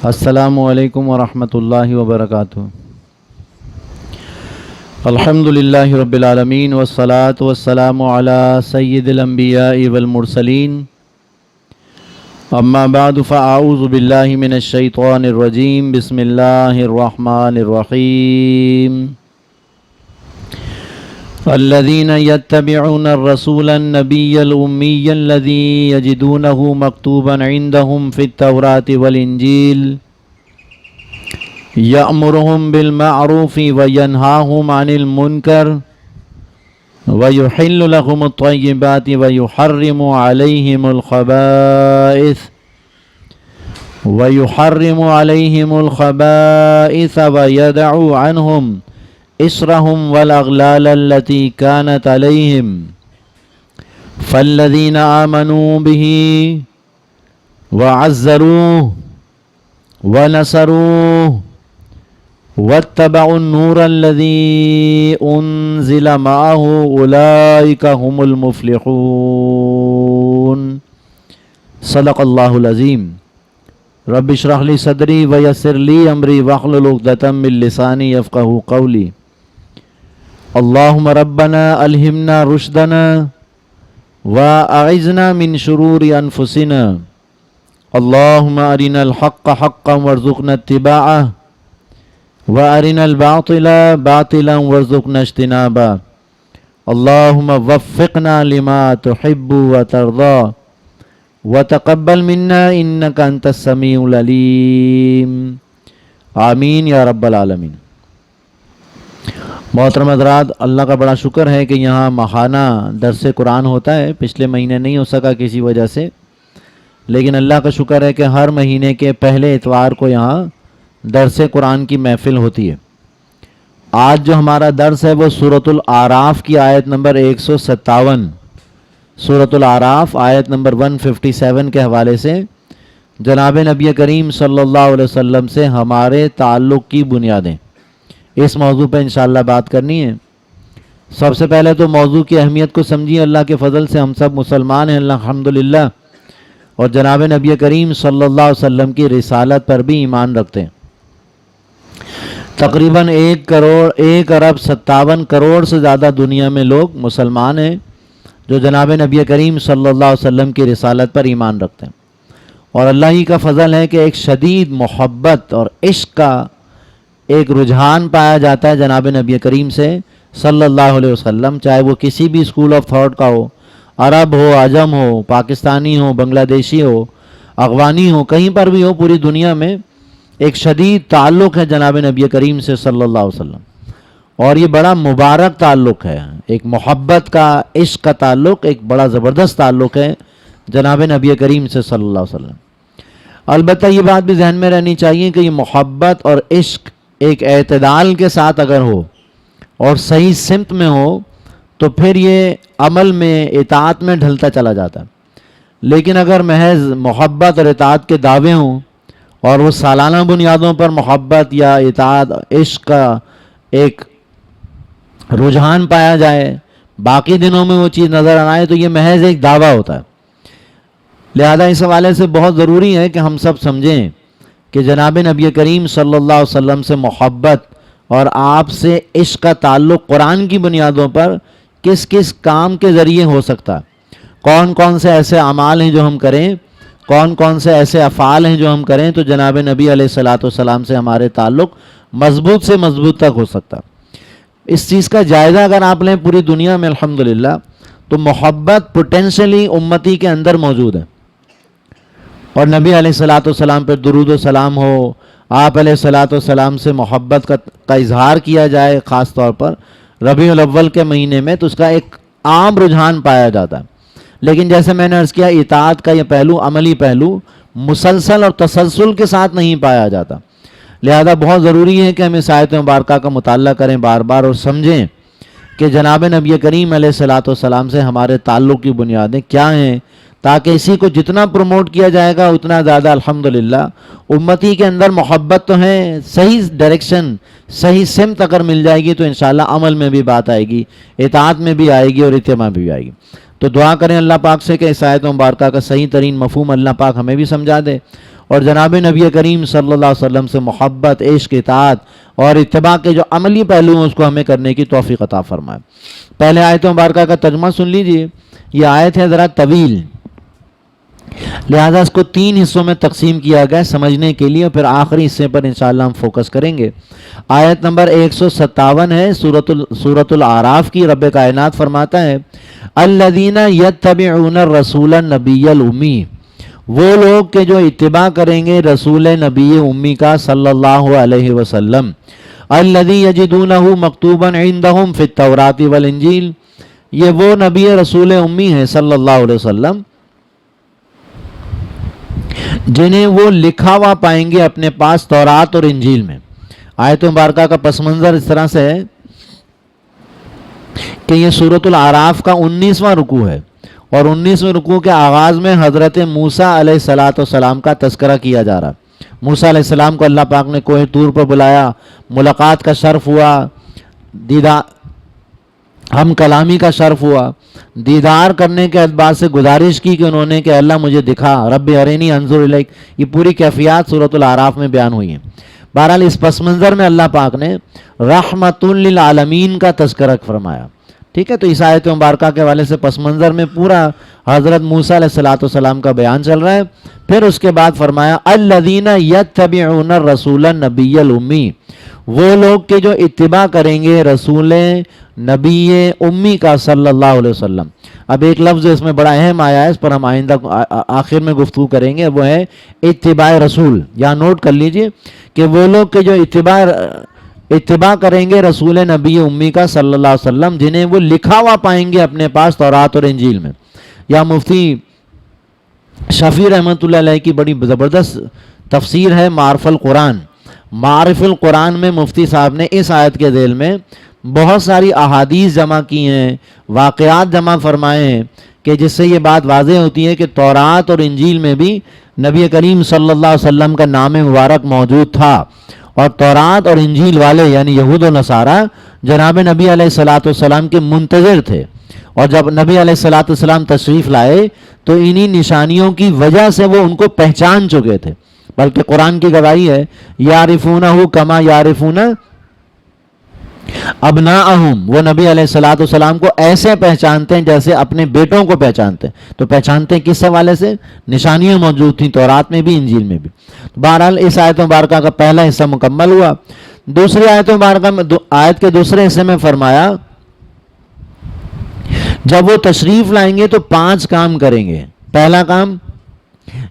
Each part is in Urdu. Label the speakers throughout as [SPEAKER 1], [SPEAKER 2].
[SPEAKER 1] السلام علیکم ورحمۃ اللہ وبرکاتہ۔ الحمد للہ رب العالمین والصلاة والسلام علی سید الانبیاء والمرسلین، اما بعد فاعوذ باللہ من الشیطان الرجیم، بسم اللہ الرحمن الرحیم۔ الذين يتبعون الرسول النبي الأمي الذي يجدونه مكتوبا عندهم في التوراة والإنجيل يأمرهم بالمعروف وينهاهم عن المنكر ويحل لهم الطيبات ويحرم عليهم الخبائث ويدع عنهم إصرهم والأغلال التي كانت عليهم فالذين آمنوا به وعزروه ونصروه واتبعوا النور الذي أنزل معه أولئك هم المفلحون۔ صدق اللہ العظیم۔ رب اشرح لی صدری ویسر لی امری واحلل عقدۃ من لسانی یفقہوا قولی۔ اللہم ربنا الہمنا رشدنا واعذنا من شرور انفسنا، اللہم ارنا الحق حقا وارزقنا اتباعہ وارنا الباطل باطلا وارزقنا اجتنابہ، اللہم وفقنا لما تحب وترضى وتقبل منا انک انت السمیع العلیم، آمین یا رب العالمین۔ محترم حضرات، اللہ کا بڑا شکر ہے کہ یہاں ماہانہ درس قرآن ہوتا ہے۔ پچھلے مہینے نہیں ہو سکا کسی وجہ سے، لیکن اللہ کا شکر ہے کہ ہر مہینے کے پہلے اتوار کو یہاں درس قرآن کی محفل ہوتی ہے۔ آج جو ہمارا درس ہے وہ سورۃ الاعراف کی آیت نمبر 157، سورۃ الاعراف آیت نمبر 157 کے حوالے سے جناب نبی کریم صلی اللہ علیہ وسلم سے ہمارے تعلق کی بنیادیں، اس موضوع پہ انشاءاللہ بات کرنی ہے۔ سب سے پہلے تو موضوع کی اہمیت کو سمجھیے۔ اللہ کے فضل سے ہم سب مسلمان ہیں الحمدللہ، اور جناب نبی کریم صلی اللہ علیہ وسلم کی رسالت پر بھی ایمان رکھتے ہیں۔ تقریباً 1.57 کروڑ سے زیادہ دنیا میں لوگ مسلمان ہیں جو جناب نبی کریم صلی اللہ علیہ وسلم کی رسالت پر ایمان رکھتے ہیں، اور اللہ ہی کا فضل ہے کہ ایک شدید محبت اور عشق کا ایک رجحان پایا جاتا ہے جناب نبی کریم سے صلی اللہ علیہ وسلم، چاہے وہ کسی بھی اسکول آف تھاٹ کا ہو، عرب ہو، عجم ہو، پاکستانی ہو، بنگلہ دیشی ہو، افغانی ہو، کہیں پر بھی ہو، پوری دنیا میں ایک شدید تعلق ہے جناب نبی کریم سے صلی اللہ علیہ وسلم، اور یہ بڑا مبارک تعلق ہے، ایک محبت کا، عشق کا تعلق، ایک بڑا زبردست تعلق ہے جناب نبی کریم سے صلی اللہ علیہ وسلم۔ البتہ یہ بات بھی ذہن میں رہنی چاہیے کہ یہ محبت اور عشق ایک اعتدال کے ساتھ اگر ہو اور صحیح سمت میں ہو تو پھر یہ عمل میں، اطاعت میں ڈھلتا چلا جاتا ہے۔ لیکن اگر محض محبت اور اطاعت کے دعوے ہوں اور وہ سالانہ بنیادوں پر محبت یا اطاعت، عشق کا ایک رجحان پایا جائے، باقی دنوں میں وہ چیز نظر نہ آئے، تو یہ محض ایک دعویٰ ہوتا ہے۔ لہذا اس حوالے سے بہت ضروری ہے کہ ہم سب سمجھیں کہ جناب نبی کریم صلی اللہ علیہ وسلم سے محبت اور آپ سے عشق کا تعلق قرآن کی بنیادوں پر کس کس کام کے ذریعے ہو سکتا ہے، کون کون سے ایسے اعمال ہیں جو ہم کریں، کون کون سے ایسے افعال ہیں جو ہم کریں تو جناب نبی علیہ الصلاۃ والسلام سے ہمارے تعلق مضبوط سے مضبوط تک ہو سکتا ہے۔ اس چیز کا جائزہ اگر آپ لیں پوری دنیا میں الحمدللہ، تو محبت پوٹینشلی امتی کے اندر موجود ہے، اور نبی علیہ الصلاۃ والسلام پر درود و سلام ہو، آپ علیہ الصلاۃ والسلام سے محبت کا اظہار کیا جائے، خاص طور پر ربیع الاول کے مہینے میں، تو اس کا ایک عام رجحان پایا جاتا ہے۔ لیکن جیسے میں نے عرض کیا، اطاعت کا یہ پہلو، عملی پہلو، مسلسل اور تسلسل کے ساتھ نہیں پایا جاتا۔ لہذا بہت ضروری ہے کہ ہم اس آیت مبارکہ کا مطالعہ کریں بار بار اور سمجھیں کہ جناب نبی کریم علیہ الصلاۃ والسلام سے ہمارے تعلق کی بنیادیں کیا ہیں، تاکہ اسی کو جتنا پروموٹ کیا جائے گا اتنا زیادہ الحمدللہ امتی کے اندر محبت تو ہے، صحیح ڈائریکشن، صحیح سمت اگر مل جائے گی تو انشاءاللہ عمل میں بھی بات آئے گی، اطاعت میں بھی آئے گی اور اتباع بھی آئے گی۔ تو دعا کریں اللہ پاک سے کہ اس آیت مبارکہ کا صحیح ترین مفہوم اللہ پاک ہمیں بھی سمجھا دے، اور جناب نبی کریم صلی اللہ علیہ وسلم سے محبت، عشق، اطاعت اور اتباع کے جو عملی پہلو ہیں اس کو ہمیں کرنے کی توفیق عطا فرمائے۔ پہلے آیت مبارکہ کا ترجمہ سن لیجئے۔ یہ آیت ہے ذرا طویل، لہذا اس کو 3 حصوں میں تقسیم کیا گیا سمجھنے کے لیے، پھر آخری حصے پر انشاءاللہ ہم فوکس کریں گے۔ آیت نمبر 157 ہے سورۃ الاعراف کی۔ رب کائنات فرماتا ہے الذین یتبعون الرسول النبی الامی، وہ لوگ کہ جو اتباع کریں گے رسول نبی امی کا صلی اللہ علیہ وسلم، الذی یجدونہ مکتوبا عندہم فی التوراۃ والانجیل، یہ وہ نبی رسول امی ہیں صلی اللہ علیہ وسلم جنہیں وہ لکھا ہوا پائیں گے اپنے پاس تورات اور انجیل میں۔ آیت مبارکہ کا پس منظر اس طرح سے ہے کہ یہ سورۃ الاعراف کا 19واں رکوع ہے، اور 19ویں رکوع کے آغاز میں حضرت موسیٰ علیہ السلام کا تذکرہ کیا جا رہا۔ موسیٰ علیہ السلام کو اللہ پاک نے کوہ طور پر بلایا، ملاقات کا شرف ہوا، ہم کلامی کا شرف ہوا، دیدار کرنے کے اعتبار سے گزارش کی کہ انہوں نے کہ اللہ مجھے دکھا، رب ارینی انظر الیک، یہ پوری کیفیات سورۃ الاعراف میں بیان ہوئی ہیں۔ بہرحال اس پس منظر میں اللہ پاک نے رحمت للعالمین کا تذکرہ فرمایا، ٹھیک ہے۔ تو اس آیت مبارکہ کے حوالے سے پس منظر میں پورا حضرت موسیٰ علیہ السلام کا بیان چل رہا ہے۔ پھر اس کے بعد فرمایا الذین یتبعون الرسول النبی الامی، وہ لوگ کہ جو اتباع کریں گے رسول نبی امی کا صلی اللہ علیہ وسلم۔ اب ایک لفظ اس میں بڑا اہم آیا ہے، اس پر ہم آئندہ آخر میں گفتگو کریں گے، وہ ہے اتباع رسول۔ یہاں نوٹ کر لیجئے کہ وہ لوگ کہ جو اتباع کریں گے رسول نبی امی کا صلی اللہ علیہ وسلم جنہیں وہ لکھا ہوا پائیں گے اپنے پاس تورات اور انجیل میں۔ یا مفتی شفیع رحمۃ اللہ علیہ کی بڑی زبردست تفسیر ہے معارف القرآن۔ معارف القرآن میں مفتی صاحب نے اس آیت کے ذیل میں بہت ساری احادیث جمع کی ہیں، واقعات جمع فرمائے ہیں، کہ جس سے یہ بات واضح ہوتی ہے کہ تورات اور انجیل میں بھی نبی کریم صلی اللہ علیہ وسلم کا نام مبارک موجود تھا، اور تورات اور انجیل والے یعنی یہود و نصارہ جناب نبی علیہ السلام کے منتظر تھے، اور جب نبی علیہ السلام تشریف لائے تو انہی نشانیوں کی وجہ سے وہ ان کو پہچان چکے تھے۔ بلکہ قرآن کی گواہی ہے یعرفونہ کما یعرفون ابناءہم، وہ نبی علیہ السلام کو ایسے پہچانتے ہیں جیسے اپنے بیٹوں کو پہچانتے ہیں۔ تو پہچانتے ہیں کس حوالے سے؟ نشانیاں موجود تھیں تورات میں بھی انجیل میں بھی۔ بہرحال اس آیت مبارکہ کا پہلا حصہ مکمل ہوا۔ دوسری آیت مبارکہ میں آیت کے دوسرے حصے میں فرمایا جب وہ تشریف لائیں گے تو 5 کام کریں گے۔ پہلا کام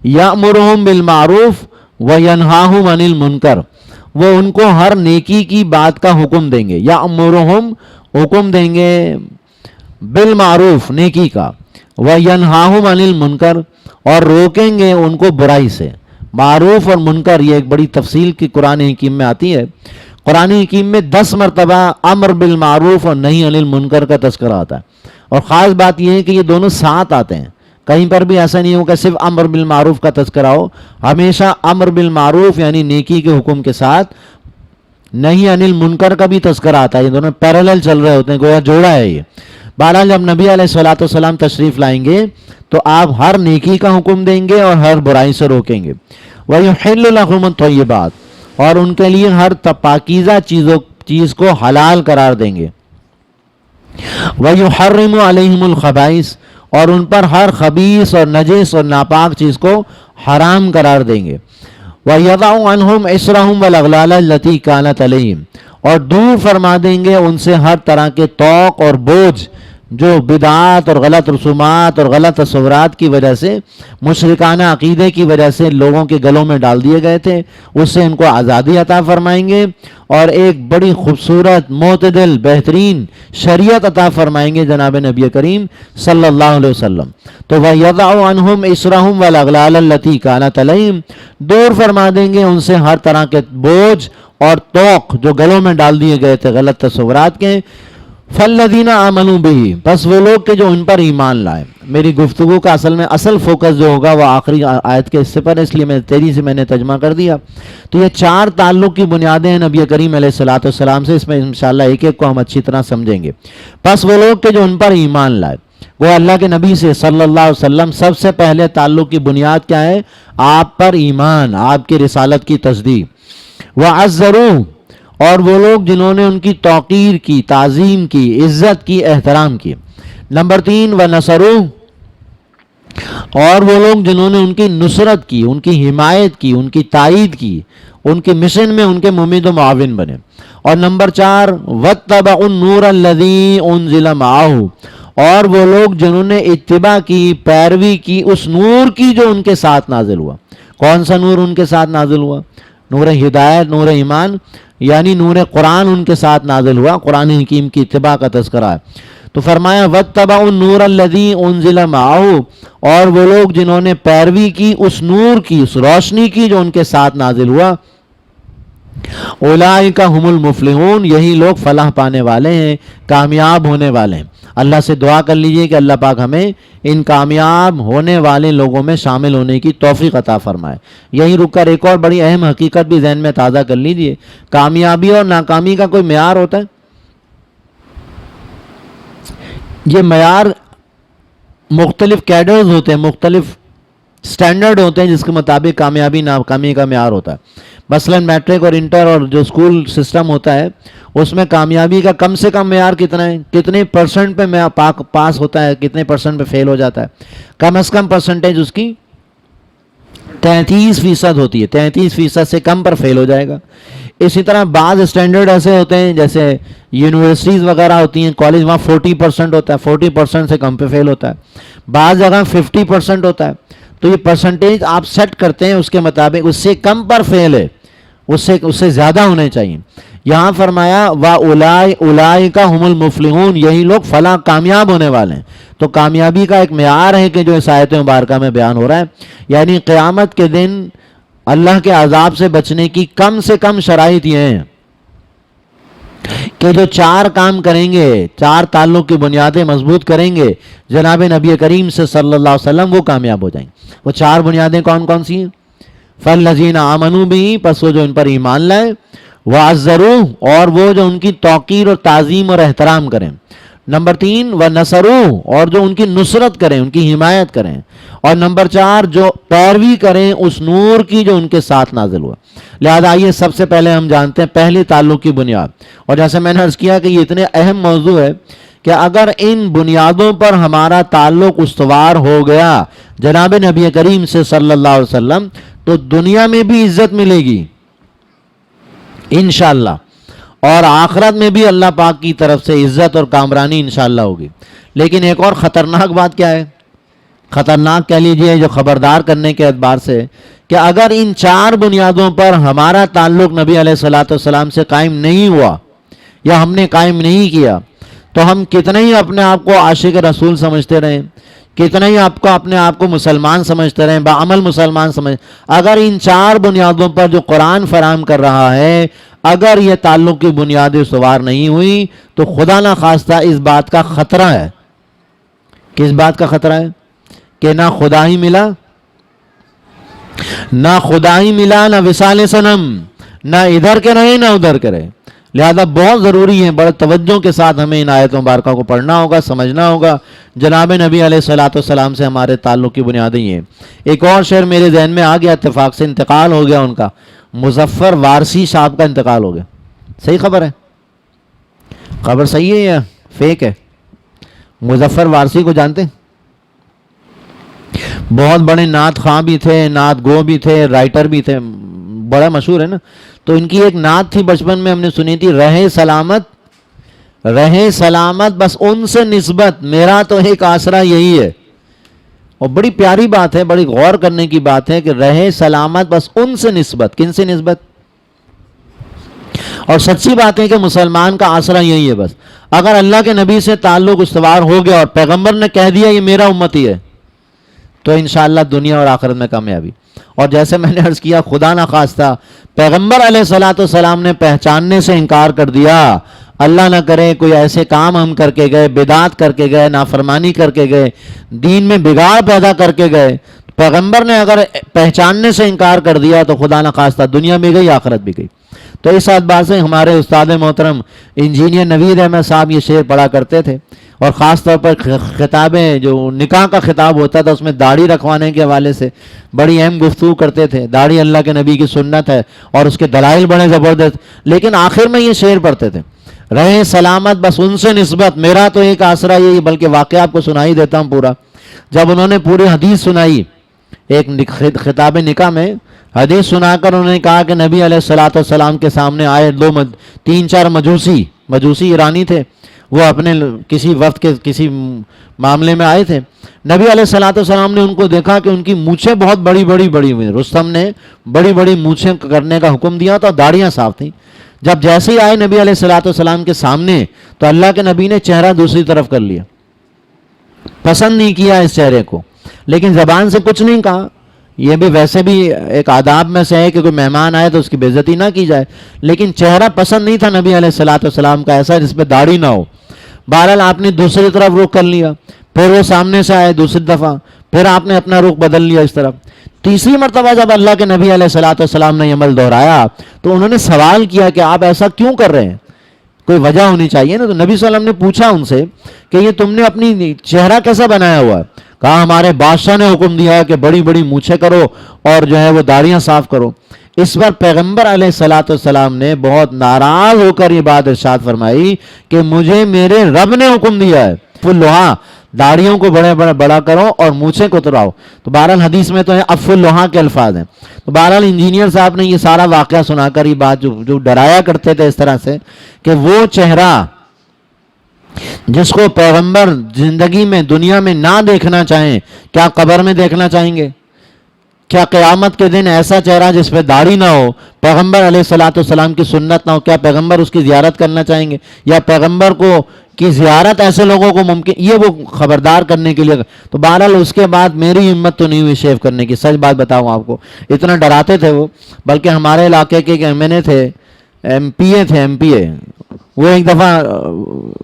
[SPEAKER 1] یأمرہم بالمعروف وینہاہم عن المنکر، وہ ان کو ہر نیکی کی بات کا حکم دیں گے۔ یأمرہم حکم دیں گے بالمعروف نیکی کا، وینہاہم عن المنکر اور روکیں گے ان کو برائی سے۔ معروف اور منکر یہ ایک بڑی تفصیل کی قرآن حکیم میں آتی ہے۔ قرآن حکیم میں 10 مرتبہ امر بالمعروف اور نہی عن المنکر کا تذکرہ آتا ہے، اور خاص بات یہ ہے کہ یہ دونوں ساتھ آتے ہیں۔ کہیں پر بھی ایسا نہیں ہو کہ صرف امر بالمعروف کا تذکرہ ہو، ہمیشہ امر بالمعروف یعنی نیکی کے حکم کے ساتھ نہی عن المنکر کا بھی تذکرہ آتا ہے۔ یہ دونوں پیرالل چل رہے ہوتے ہیں، گویا جوڑا ہے یہ۔ بہرحال جب نبی علیہ السلام تشریف لائیں گے تو آپ ہر نیکی کا حکم دیں گے اور ہر برائی سے روکیں گے۔ وَيُحِلُّ لَهُمُ الطَّيِّبَاتِ، اور ان کے لیے ہر پاکیزہ چیز کو حلال قرار دیں گے۔ وَيُحَرِّمُ عَلَيْهِمُ الْخَبَائِثَ، اور ان پر ہر خبیث اور نجس اور ناپاک چیز کو حرام قرار دیں گے۔ وَيَضَعُ عَنْهُمْ إِصْرَهُمْ وَالْأَغْلَالَ الَّتِي كَانَتْ عَلَيْهِمْ، اور دور فرما دیں گے ان سے ہر طرح کے طوق اور بوجھ جو بدعات اور غلط رسومات اور غلط تصورات کی وجہ سے، مشرکانہ عقیدے کی وجہ سے لوگوں کے گلوں میں ڈال دیے گئے تھے، اس سے ان کو آزادی عطا فرمائیں گے، اور ایک بڑی خوبصورت معتدل بہترین شریعت عطا فرمائیں گے جناب نبی کریم صلی اللہ علیہ وسلم۔ تو وَيَضَعُ عَنْهُمْ إِصْرَهُمْ وَالْأَغْلَالَ الَّتِي كَانَتْ عَلَيْهِمْ، دور فرما دیں گے ان سے ہر طرح کے بوجھ اور طوق جو گلوں میں ڈال دیے گئے تھے غلط تصورات کے۔ فَالَّذِينَ آمَنُوا بِهِ، بس وہ لوگ کہ جو ان پر ایمان لائے۔ میری گفتگو کا اصل فوکس جو ہوگا وہ آخری آیت کے حصے پر ہے، اس لیے میں تیزی سے میں نے ترجمہ کر دیا۔ تو یہ 4 تعلق کی بنیادیں ہیں نبی کریم علیہ السلام سے، اس میں انشاءاللہ ایک ایک کو ہم اچھی طرح سمجھیں گے۔ بس وہ لوگ کہ جو ان پر ایمان لائے۔ وہ اللہ کے نبی سے صلی اللہ علیہ وسلم سب سے پہلے تعلق کی بنیاد کیا ہے؟ آپ پر ایمان، آپ کی رسالت کی تصدیق۔ وَعَزَّرُوا، اور وہ لوگ جنہوں نے ان کی توقیر کی، تعظیم کی، عزت کی، احترام کی۔ نمبر 3 وَنَصَرُوا، اور وہ لوگ جنہوں نے ان کی نصرت کی، ان کی حمایت کی، ان کی تائید کی، ان کے مشن میں ان کے ممید و معاون بنے۔ اور نمبر 4 وَاتَّبَعُوا النُّورَ الَّذِي أُنزِلَ مَعَهُ، اور وہ لوگ جنہوں نے اتباع کی، پیروی کی اس نور کی جو ان کے ساتھ نازل ہوا۔ کون سا نور ان کے ساتھ نازل ہوا؟ نور ہدایت، نور ایمان، یعنی نور قرآن ان کے ساتھ نازل ہوا۔ قرآن حکیم کی اتباع کا تذکرہ ہے۔ تو فرمایا وَاتَّبَعُوا النُّورَ الَّذِي أُنزِلَ مَعَهُ، اور وہ لوگ جنہوں نے پیروی کی اس نور کی، اس روشنی کی جو ان کے ساتھ نازل ہوا۔ اولئک هم المفلحون، یہی لوگ فلاح پانے والے ہیں، کامیاب ہونے والے ہیں۔ اللہ سے دعا کر لیجئے کہ اللہ پاک ہمیں ان کامیاب ہونے والے لوگوں میں شامل ہونے کی توفیق عطا فرمائے۔ یہیں رک کر ایک اور بڑی اہم حقیقت بھی ذہن میں تازہ کر لیجئے، کامیابی اور ناکامی کا کوئی معیار ہوتا ہے؟ یہ معیار مختلف کیڈرز ہوتے ہیں، مختلف سٹینڈرڈ ہوتے ہیں جس کے مطابق کامیابی ناکامی کا معیار ہوتا ہے۔ مثلا میٹرک اور انٹر اور جو اسکول سسٹم ہوتا ہے اس میں کامیابی کا کم سے کم معیار کتنا ہے؟ کتنے پرسنٹ پہ پاس ہوتا ہے، کتنے پرسنٹ پہ فیل ہو جاتا ہے؟ کم از کم پرسنٹیج اس کی 33% ہوتی ہے، 33% سے کم پر فیل ہو جائے گا۔ اسی طرح بعض اسٹینڈرڈ ایسے ہوتے ہیں جیسے یونیورسٹیز وغیرہ ہوتی ہیں، کالج، وہاں 40% ہوتا ہے، 40% سے کم پہ فیل ہوتا ہے۔ بعض جگہ 50% ہوتا ہے۔ تو یہ پرسنٹیج آپ سیٹ کرتے ہیں اس کے مطابق، اس سے کم پر فیل ہے، اس سے زیادہ ہونے چاہیے۔ یہاں فرمایا وَأُولَئِکَ هُمُ الْمُفْلِحُونَ، یہی لوگ فلاح کامیاب ہونے والے ہیں۔ تو کامیابی کا ایک معیار ہے کہ جو اس آیت مبارکہ میں بیان ہو رہا ہے، یعنی قیامت کے دن اللہ کے عذاب سے بچنے کی کم سے کم شرائط یہ ہیں کہ جو 4 کام کریں گے، 4 تعلق کی بنیادیں مضبوط کریں گے جناب نبی کریم سے صلی اللہ علیہ وسلم، وہ کامیاب ہو جائیں گے۔ وہ 4 بنیادیں کون کون سی ہیں؟ فَالَّذِينَ آمَنُوا بِهِ، پس وہ جو ان پر ایمان لائے، وَعَزَّرُوهُ، اور وہ جو ان کی توقیر اور تعظیم اور احترام کریں۔ نمبر 3 وَنَصَرُوهُ، اور جو ان کی نصرت کریں، ان کی حمایت کریں۔ اور نمبر 4 جو پیروی کریں اس نور کی جو ان کے ساتھ نازل ہوا۔ لہذا آئیے سب سے پہلے ہم جانتے ہیں پہلی تعلق کی بنیاد، اور جیسے میں نے عرض کیا کہ یہ اتنے اہم موضوع ہے کہ اگر ان بنیادوں پر ہمارا تعلق استوار ہو گیا جناب نبی کریم سے صلی اللہ علیہ وسلم، تو دنیا میں بھی عزت ملے گی انشاءاللہ، اور آخرت میں بھی اللہ پاک کی طرف سے عزت اور کامرانی انشاءاللہ ہوگی۔ لیکن ایک اور خطرناک بات کیا ہے؟ خطرناک کہہ لیجئے جو خبردار کرنے کے اعتبار سے، کہ اگر ان 4 بنیادوں پر ہمارا تعلق نبی علیہ الصلوۃ والسلام سے قائم نہیں ہوا یا ہم نے قائم نہیں کیا، تو ہم کتنے ہی اپنے آپ کو عاشق رسول سمجھتے رہیں، کتنا ہی اپنے آپ کو مسلمان سمجھتے رہیں، بعمل مسلمان اگر ان 4 بنیادوں پر جو قرآن فراہم کر رہا ہے، اگر یہ تعلق کی بنیادیں استوار نہیں ہوئی، تو خدا نہ خواستہ اس بات کا خطرہ ہے۔ کس بات کا خطرہ ہے؟ کہ نہ خدا ہی ملا، نہ وصال صنم، نہ ادھر کے رہے نہ ادھر کے رہے۔ لہذا بہت ضروری ہے، بڑے توجہ کے ساتھ ہمیں ان آیت مبارکہ کو پڑھنا ہوگا، سمجھنا ہوگا۔ جناب نبی علیہ الصلوۃ والسلام سے ہمارے تعلق کی بنیادیں یہ ہیں۔ ایک اور شعر میرے ذہن میں آ گیا، اتفاق سے انتقال ہو گیا ان کا، مظفر وارثی صاحب کا انتقال ہو گیا۔ صحیح خبر ہے؟ خبر صحیح ہے یا فیک ہے؟ مظفر وارثی کو جانتے ہیں؟ بہت بڑے نعت خواں بھی تھے، نعت گو بھی تھے، رائٹر بھی تھے، بڑا مشہور ہے نا۔ تو ان کی ایک نعت تھی، بچپن میں ہم نے سنی تھی، رہے سلامت بس ان سے نسبت، میرا تو ایک آسرا یہی ہے۔ اور بڑی پیاری بات ہے، بڑی غور کرنے کی بات ہے کہ رہے سلامت بس ان سے نسبت، کن سے نسبت؟ اور سچی بات ہے کہ مسلمان کا آسرا یہی ہے بس۔ اگر اللہ کے نبی سے تعلق استوار ہو گیا اور پیغمبر نے کہہ دیا یہ میرا امتی ہے، تو انشاءاللہ دنیا اور آخرت میں کامیابی۔ اور جیسے میں نے عرض کیا، خدا نہ خواستہ پیغمبر علیہ الصلوۃ والسلام نے پہچاننے سے انکار کر دیا، اللہ نہ کرے کوئی ایسے کام ہم کر کے گئے، بدعت کر کے گئے، نافرمانی کر کے گئے، دین میں بگاڑ پیدا کر کے گئے، پیغمبر نے اگر پہچاننے سے انکار کر دیا تو خدا نہ خواستہ دنیا بھی گئی، آخرت بھی گئی۔ تو اس اعتبار سے ہمارے استاد محترم انجینئر نوید احمد صاحب یہ شعر پڑھا کرتے تھے، اور خاص طور پر خطابیں جو نکاح کا خطاب ہوتا تھا اس میں داڑھی رکھوانے کے حوالے سے بڑی اہم گفتگو کرتے تھے. داڑھی اللہ کے نبی کی سنت ہے اور اس کے دلائل بڑے زبردست. لیکن آخر میں یہ شعر پڑھتے تھے, رہے سلامت بس ان سے نسبت, میرا تو ایک آسرا یہی, بلکہ واقعہ آپ کو سنائی دیتا ہوں پورا. جب انہوں نے پوری حدیث سنائی ایک خطاب نکاح میں, حدیث سنا کر انہوں نے کہا کہ نبی علیہ الصلوۃ والسلام کے سامنے آئے 3-4 مجوسی ایرانی تھے, وہ اپنے کسی وقت کے کسی معاملے میں آئے تھے. نبی علیہ الصلوۃ والسلام نے ان کو دیکھا کہ ان کی مونچھیں بہت بڑی ہوئی. رستم نے بڑی بڑی مونچھیں کرنے کا حکم دیا تو داڑیاں صاف تھیں. جب جیسے ہی آئے نبی علیہ الصلوۃ والسلام کے سامنے تو اللہ کے نبی نے چہرہ دوسری طرف کر لیا, پسند نہیں کیا اس چہرے کو, لیکن زبان سے کچھ نہیں کہا. یہ بھی ویسے بھی ایک آداب میں سے ہے کہ کوئی مہمان آئے تو اس کی بے عزتی نہ کی جائے, لیکن چہرہ پسند نہیں تھا نبی علیہ الصلوۃ والسلام کا ایسا جس پہ داڑھی نہ ہو. بہرحال آپ نے دوسری طرف رخ کر لیا, پھر وہ سامنے سے آئے دوسری دفعہ, پھر آپ نے اپنا رخ بدل لیا اس طرف. تیسری مرتبہ جب اللہ کے نبی علیہ الصلوۃ والسلام نے یہ عمل دہرایا تو انہوں نے سوال کیا کہ آپ ایسا کیوں کر رہے ہیں, کوئی وجہ ہونی چاہیے نا. تو نبی صلی اللہ علیہ وسلم نے پوچھا ان سے کہ یہ تم نے اپنی چہرہ کیسا بنایا ہوا ہے؟ کہا ہمارے بادشاہ نے حکم دیا ہے کہ بڑی بڑی مونچھیں کرو اور جو ہے وہ داڑیاں صاف کرو. اس پر پیغمبر علیہ الصلوۃ والسلام نے بہت ناراض ہو کر یہ بات ارشاد فرمائی کہ مجھے میرے رب نے حکم دیا ہے فلوہا, داڑیوں کو بڑا کرو اور مونچھیں کو اتراؤ. تو بہرحال حدیث میں تو ہے اف اللوہا کے الفاظ ہیں. تو بہرحال انجینئر صاحب نے یہ سارا واقعہ سنا کر یہ بات جو ڈرایا کرتے تھے اس طرح سے کہ وہ چہرہ جس کو پیغمبر زندگی میں دنیا میں نہ دیکھنا چاہیں, کیا قبر میں دیکھنا چاہیں گے؟ کیا قیامت کے دن ایسا چہرہ جس پہ داڑھی نہ ہو, پیغمبر علیہ الصلوۃ والسلام کی سنت نہ ہو, کیا پیغمبر اس کی زیارت کرنا چاہیں گے؟ یا پیغمبر کی زیارت ایسے لوگوں کو ممکن, یہ وہ خبردار کرنے کے لیے. تو بہرحال اس کے بعد میری ہمت تو نہیں ہوئی شیو کرنے کی, سچ بات بتاؤں آپ کو, اتنا ڈراتے تھے وہ. بلکہ ہمارے علاقے کے ایم این اے تھے, ایم پی اے, وہ ایک دفعہ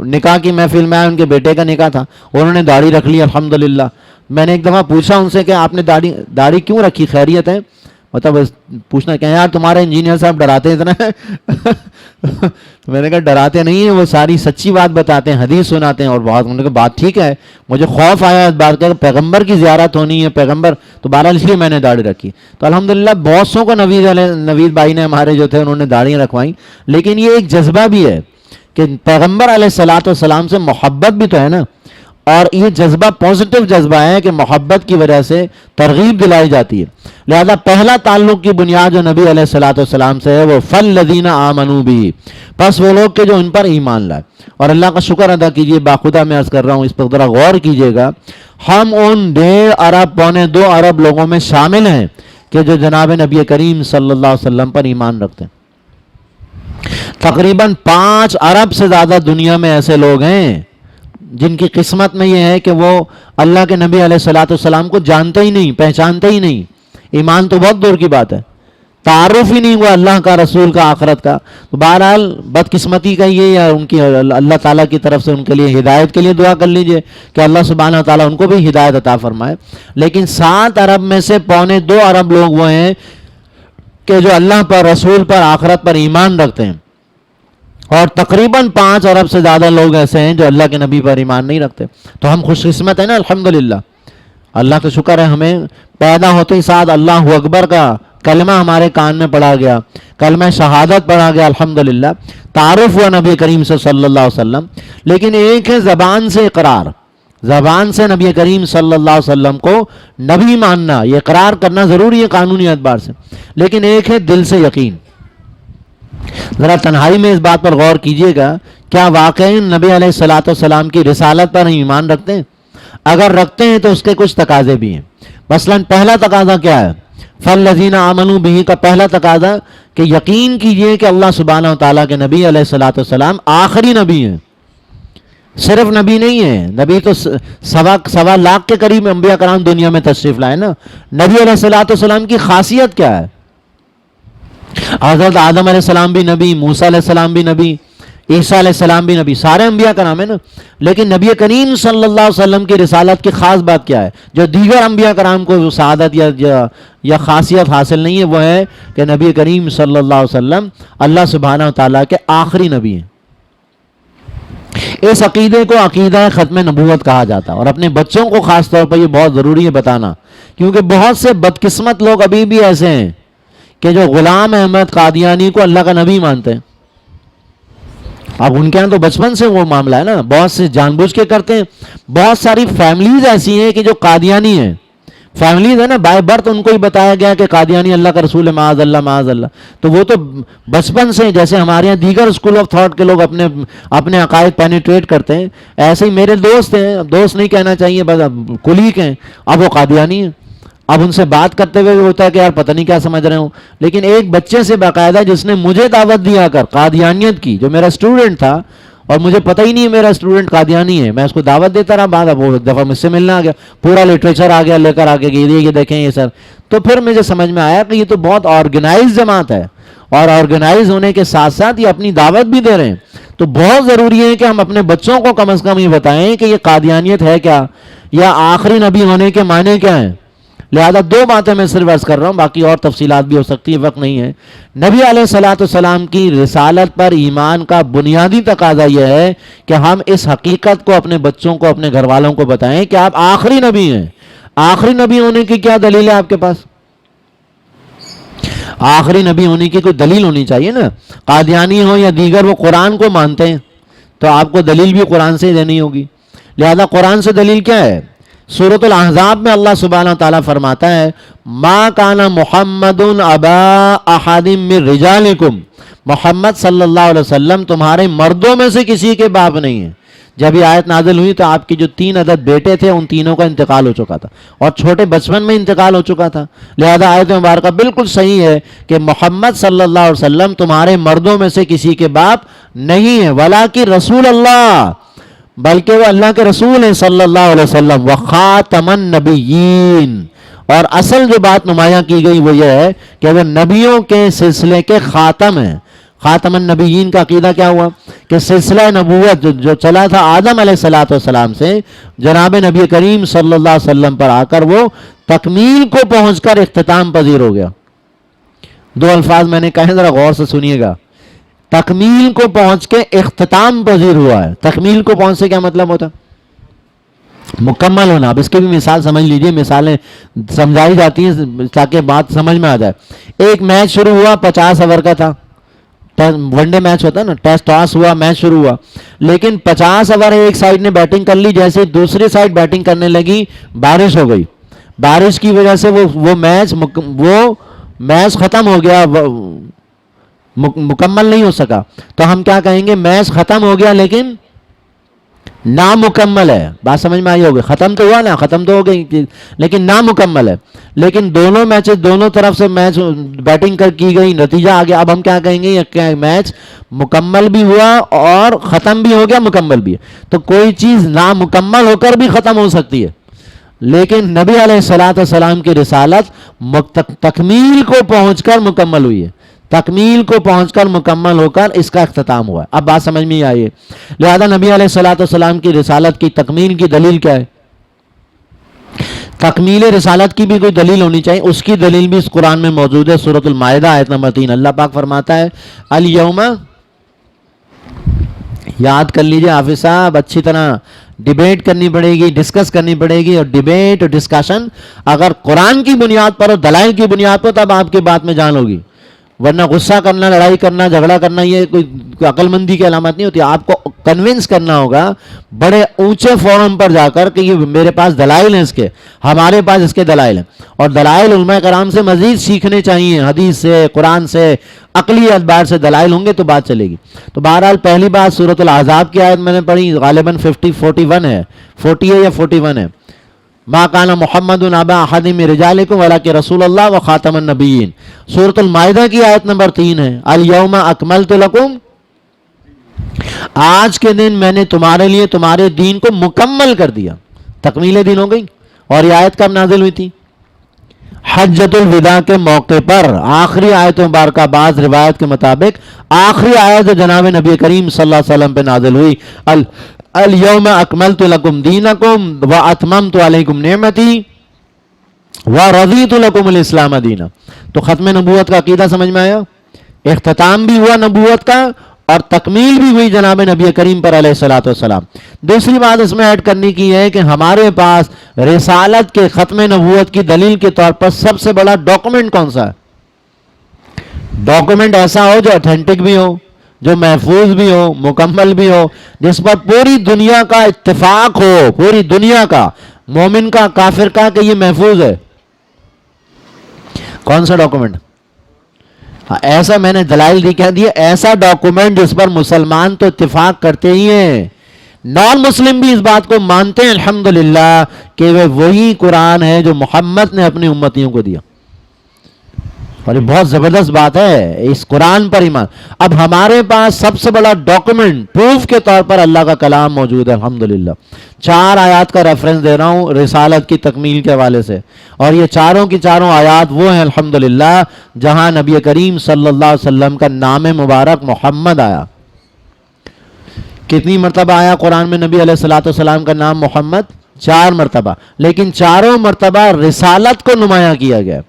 [SPEAKER 1] نکاح کی محفل میں آئے, ان کے بیٹے کا نکاح تھا, انہوں نے داڑھی رکھ لی الحمدللہ. میں نے ایک دفعہ پوچھا ان سے کہ آپ نے داڑھی کیوں رکھی, خیریت ہے؟ مطلب پوچھنا کہ یار تمہارے انجینئر صاحب ڈراتے اتنا ہے. میں نے کہا ڈراتے نہیں ہیں, وہ ساری سچی بات بتاتے ہیں, حدیث سناتے ہیں. اور بہت انہوں نے کہا بات ٹھیک ہے, مجھے خوف آیا اس بات کا کہ پیغمبر کی زیارت ہونی ہے, پیغمبر, تو بہرحال اس لیے میں نے داڑھی رکھی. تو الحمدللہ بہت سو کو نوید بھائی نے ہمارے جو تھے انہوں نے داڑیاں رکھوائیں. لیکن یہ ایک جذبہ بھی ہے کہ پیغمبر علیہ الصلوۃ والسلام سے محبت بھی تو ہے نا, اور یہ جذبہ پازیٹیو جذبہ ہے کہ محبت کی وجہ سے ترغیب دلائی جاتی ہے. لہذا پہلا تعلق کی بنیاد جو نبی علیہ الصلوۃ والسلام سے ہے وہ فالذین آمنوا بہ, پس وہ لوگ کہ جو ان پر ایمان لائے. اور اللہ کا شکر ادا کیجیے, باخدا میں عرض کر رہا ہوں, اس پر ذرا غور کیجیے گا, ہم ان 1.5 ارب 1.25 ارب لوگوں میں شامل ہیں کہ جو جناب نبی کریم صلی اللہ علیہ وسلم پر ایمان رکھتے ہیں. تقریباً 5 ارب سے زیادہ دنیا میں ایسے لوگ ہیں جن کی قسمت میں یہ ہے کہ وہ اللہ کے نبی علیہ الصلوۃ والسلام کو جانتے ہی نہیں, پہچانتے ہی نہیں. ایمان تو بہت دور کی بات ہے, تعارف ہی نہیں ہوا اللہ کا, رسول کا, آخرت کا. تو بہرحال بدقسمتی کا یہ, یا ان کی اللہ تعالیٰ کی طرف سے ان کے لیے ہدایت کے لیے دعا کر لیجئے کہ اللہ سبحانہ تعالیٰ ان کو بھی ہدایت عطا فرمائے. لیکن 7 ارب میں سے 1.25 ارب لوگ وہ ہیں کہ جو اللہ پر, رسول پر, آخرت پر ایمان رکھتے ہیں. اور تقریباً 5 ارب سے زیادہ لوگ ایسے ہیں جو اللہ کے نبی پر ایمان نہیں رکھتے. تو ہم خوش قسمت ہیں نا الحمدللہ. اللہ کا شکر ہے, ہمیں پیدا ہوتے ہی ساتھ اللہ اکبر کا کلمہ ہمارے کان میں پڑھا گیا, کلمہ شہادت پڑھا گیا الحمدللہ, تعارف ہوا نبی کریم سے صلی اللہ علیہ وسلم. لیکن ایک ہے زبان سے اقرار, زبان سے نبی کریم صلی اللہ علیہ وسلم کو نبی ماننا, یہ اقرار کرنا ضروری ہے قانونی اعتبار سے. لیکن ایک ہے دل سے یقین. ذرا تنہائی میں اس بات پر غور کیجئے گا, کیا واقعی نبی علیہ الصلوۃ والسلام کی رسالت پر ایمان رکھتے ہیں؟ اگر رکھتے ہیں تو اس کے کچھ تقاضے بھی ہیں. مثلا پہلا تقاضا کیا ہے؟ فالذین آمنوا بہ کا پہلا تقاضا کہ یقین کیجئے کہ اللہ سبحانہ و تعالیٰ کے نبی علیہ الصلوۃ والسلام آخری نبی ہیں. صرف نبی نہیں ہے, نبی تو 1.25 لاکھ کے قریب انبیاء کرام دنیا میں تشریف لائے نا. نبی علیہ الصلوۃ والسلام کی خاصیت کیا ہے؟ حضرت آدم علیہ السلام بھی نبی, موسیٰ علیہ السلام بھی نبی, عیسیٰ علیہ السلام بھی نبی, سارے انبیاء کا نام ہے نا. لیکن نبی کریم صلی اللہ علیہ وسلم کی رسالت کی خاص بات کیا ہے جو دیگر انبیاء کرام کو سعادت یا خاصیت حاصل نہیں ہے؟ وہ ہے کہ نبی کریم صلی اللہ علیہ وسلم اللہ سبحانہ و تعالیٰ کے آخری نبی ہیں. اس عقیدے کو عقیدہ ختم نبوت کہا جاتا ہے، اور اپنے بچوں کو خاص طور پر یہ بہت ضروری ہے بتانا، کیونکہ بہت سے بدقسمت لوگ ابھی بھی ایسے ہیں کہ جو غلام احمد قادیانی کو اللہ کا نبی مانتے ہیں. اب ان کے یہاں تو بچپن سے وہ معاملہ ہے نا، بہت سے جان بوجھ کے کرتے ہیں. بہت ساری فیملیز ایسی ہیں کہ جو قادیانی ہیں، فیملیز ہے نا، بائی برتھ ان کو ہی بتایا گیا کہ قادیانی اللہ کا رسول ہے، معاذ اللہ معاذ اللہ. تو وہ تو بچپن سے، جیسے ہمارے یہاں دیگر اسکول آف تھاٹ کے لوگ اپنے عقائد پینیٹریٹ کرتے ہیں، ایسے ہی میرے دوست ہیں، دوست نہیں کہنا چاہیے، بس کلیگ ہیں، اب وہ قادیانی ہیں. اب ان سے بات کرتے ہوئے بھی ہوتا ہے کہ یار پتہ نہیں کیا سمجھ رہے ہوں. لیکن ایک بچے سے باقاعدہ جس نے مجھے دعوت دیا کر قادیانیت کی، جو میرا اسٹوڈنٹ تھا، اور مجھے پتہ ہی نہیں ہے میرا اسٹوڈنٹ قادیانی ہے، میں اس کو دعوت دیتا رہا، بعد اب وہ دفعہ مجھ سے ملنا آ گیا، پورا لٹریچر آ گیا لے کر آ کے کہ یہ دیکھیں یہ سر. تو پھر مجھے سمجھ میں آیا کہ یہ تو بہت آرگنائز جماعت ہے، اور آرگنائز ہونے کے ساتھ ساتھ یہ اپنی دعوت بھی دے رہے ہیں. تو بہت ضروری ہے کہ ہم اپنے بچوں کو کم از کم یہ بتائیں کہ یہ قادیانیت ہے کیا، یا آخری نبی ہونے کے معنی کیا ہیں. لہذا دو باتیں میں صرف عرض کر رہا ہوں، باقی اور تفصیلات بھی ہو سکتی ہے، وقت نہیں ہے. نبی علیہ الصلوۃ والسلام کی رسالت پر ایمان کا بنیادی تقاضا یہ ہے کہ ہم اس حقیقت کو اپنے بچوں کو، اپنے گھر والوں کو بتائیں کہ آپ آخری نبی ہیں. آخری نبی ہونے کی کیا دلیل ہے آپ کے پاس؟ آخری نبی ہونے کی کوئی دلیل ہونی چاہیے نا. قادیانی ہو یا دیگر، وہ قرآن کو مانتے ہیں، تو آپ کو دلیل بھی قرآن سے دینی ہوگی. لہذا قرآن سے دلیل کیا ہے؟ سورۃ الاحزاب میں اللہ سبحانہ تعالیٰ فرماتا ہے ما کان محمد ابا احد من رجالکم، محمد صلی اللہ علیہ وسلم تمہارے مردوں میں سے کسی کے باپ نہیں ہیں. جب یہ آیت نازل ہوئی تو آپ کی جو 3 عدد بیٹے تھے ان تینوں کا انتقال ہو چکا تھا، اور چھوٹے بچپن میں انتقال ہو چکا تھا. لہذا آیت مبارکہ بالکل صحیح ہے کہ محمد صلی اللہ علیہ وسلم تمہارے مردوں میں سے کسی کے باپ نہیں ہیں، ولاکن رسول اللہ، بلکہ وہ اللہ کے رسول ہیں صلی اللہ علیہ وسلم، وخاتم النبیین. اور اصل جو بات نمایاں کی گئی وہ یہ ہے کہ وہ نبیوں کے سلسلے کے خاتم ہیں. خاتم النبیین کا عقیدہ کیا ہوا کہ سلسلہ نبوت جو چلا تھا آدم علیہ الصلوۃ والسلام سے جناب نبی کریم صلی اللہ علیہ وسلم پر آ کر وہ تکمیل کو پہنچ کر اختتام پذیر ہو گیا. 2 الفاظ میں نے کہے، ذرا غور سے سنیے گا. تکمیل کو پہنچ کے اختتام پذیر ہوا ہے. تکمیل کو پہنچ سے کیا مطلب ہوتا؟ مکمل ہونا. اب اس کی بھی مثال سمجھ لیجئے، مثالیں سمجھائی جاتی ہیں تاکہ بات سمجھ میں آ جائے. ایک میچ شروع ہوا، 50 اوور کا تھا، ون ڈے میچ ہوتا ہے نا، ٹیسٹ ٹاس ہوا، میچ شروع ہوا، لیکن 50 اوور ایک سائیڈ نے بیٹنگ کر لی، جیسے دوسری سائیڈ بیٹنگ کرنے لگی بارش ہو گئی. بارش کی وجہ سے وہ میچ ختم ہو گیا، مکمل نہیں ہو سکا. تو ہم کیا کہیں گے؟ میچ ختم ہو گیا لیکن نامکمل ہے. بات سمجھ میں آئی ہوگی؟ ختم تو ہوا نا، ختم تو ہو گئی لیکن نامکمل ہے. لیکن دونوں میچز، دونوں طرف سے میچ بیٹنگ کی گئی، نتیجہ آ گیا. اب ہم کیا کہیں گے؟ یہ میچ مکمل بھی ہوا اور ختم بھی ہو گیا، مکمل بھی ہے. تو کوئی چیز نامکمل ہو کر بھی ختم ہو سکتی ہے، لیکن نبی علیہ الصلوۃ والسلام کی رسالت تکمیل کو پہنچ کر مکمل ہوئی ہے. تکمیل کو پہنچ کر مکمل ہو کر اس کا اختتام ہوا ہے. اب بات سمجھ میں آئی ہے. لہذا نبی علیہ الصلوۃ والسلام کی رسالت کی تکمیل کی دلیل کیا ہے؟ تکمیل رسالت کی بھی کوئی دلیل ہونی چاہیے. اس کی دلیل بھی اس قرآن میں موجود ہے. سورۃ المائدہ آیت نمبر 3 اللہ پاک فرماتا ہے الیوم، یاد کر لیجئے حافظ صاحب، اچھی طرح ڈیبیٹ کرنی پڑے گی، ڈسکس کرنی پڑے گی. اور ڈیبیٹ اور ڈسکشن اگر قرآن کی بنیاد پر اور دلائل کی بنیاد پر، تب آپ کی بات میں جان ہوگی. ورنہ غصہ کرنا، لڑائی کرنا، جھگڑا کرنا یہ کوئی عقل مندی کی علامت نہیں ہوتی. آپ کو کنونس کرنا ہوگا بڑے اونچے فورم پر جا کر کہ یہ میرے پاس دلائل ہیں، اس کے، ہمارے پاس اس کے دلائل ہیں. اور دلائل علماء کرام سے مزید سیکھنے چاہیے، حدیث سے، قرآن سے، عقلی اعتبار سے دلائل ہوں گے تو بات چلے گی. تو بہرحال پہلی بات سورۃ الاحزاب کی آیت میں نے پڑھی، غالباً 41 ہے، 40 ہے یا 41 ہے. ما کان محمد ابا احد من رجالکم ولکن رسول اللہ وخاتم النبیین. سورۃ المائدہ کی آیت نمبر 3 ہے الیوم اکملت لکم، آج کے دن میں نے تمہارے لیے تمہارے دین کو مکمل کر دیا. تکمیل دین ہو گئی. اور یہ آیت کب نازل ہوئی تھی؟ حجۃ الوداع کے موقع پر. آخری آیت مبارکہ بعض روایت کے مطابق آخری آیت جناب نبی کریم صلی اللہ علیہ وسلم پہ نازل ہوئی، الیوم اکملت لکم دینکم واتممت علیکم نعمتی ورضیت لکم الاسلام دینا. تو ختم نبوت کا عقیدہ سمجھ میں آیا؟ اختتام بھی ہوا نبوت کا اور تکمیل بھی ہوئی جناب نبی کریم پر علیہ الصلوۃ والسلام۔ دوسری بات اس میں ایڈ کرنے کی ہے کہ ہمارے پاس رسالت کے ختم نبوت کی دلیل کے طور پر سب سے بڑا ڈاکومنٹ کون سا ہے؟ ڈاکومنٹ ایسا ہو جو اتھینٹک بھی ہو، جو محفوظ بھی ہو، مکمل بھی ہو، جس پر پوری دنیا کا اتفاق ہو، پوری دنیا کا، مومن کا، کافر کا، کہ یہ محفوظ ہے۔ کون سا ڈاکومنٹ؟ ایسا میں نے دلائل دی کہہ دیا، ایسا ڈاکومنٹ جس پر مسلمان تو اتفاق کرتے ہی ہیں، نان مسلم بھی اس بات کو مانتے ہیں الحمدللہ کہ وہ وہی قرآن ہے جو محمد نے اپنی امتیوں کو دیا۔ اور یہ بہت زبردست بات ہے، اس قرآن پر ایمان۔ اب ہمارے پاس سب سے بڑا ڈاکومنٹ پروف کے طور پر اللہ کا کلام موجود ہے الحمدللہ۔ 4 آیات کا ریفرنس دے رہا ہوں رسالت کی تکمیل کے حوالے سے، اور یہ چاروں کی چاروں آیات وہ ہیں الحمدللہ جہاں نبی کریم صلی اللہ علیہ وسلم کا نام مبارک محمد آیا۔ کتنی مرتبہ آیا قرآن میں نبی علیہ الصلوۃ والسلام کا نام محمد؟ 4 مرتبہ، لیکن چاروں مرتبہ رسالت کو نمایاں کیا گیا۔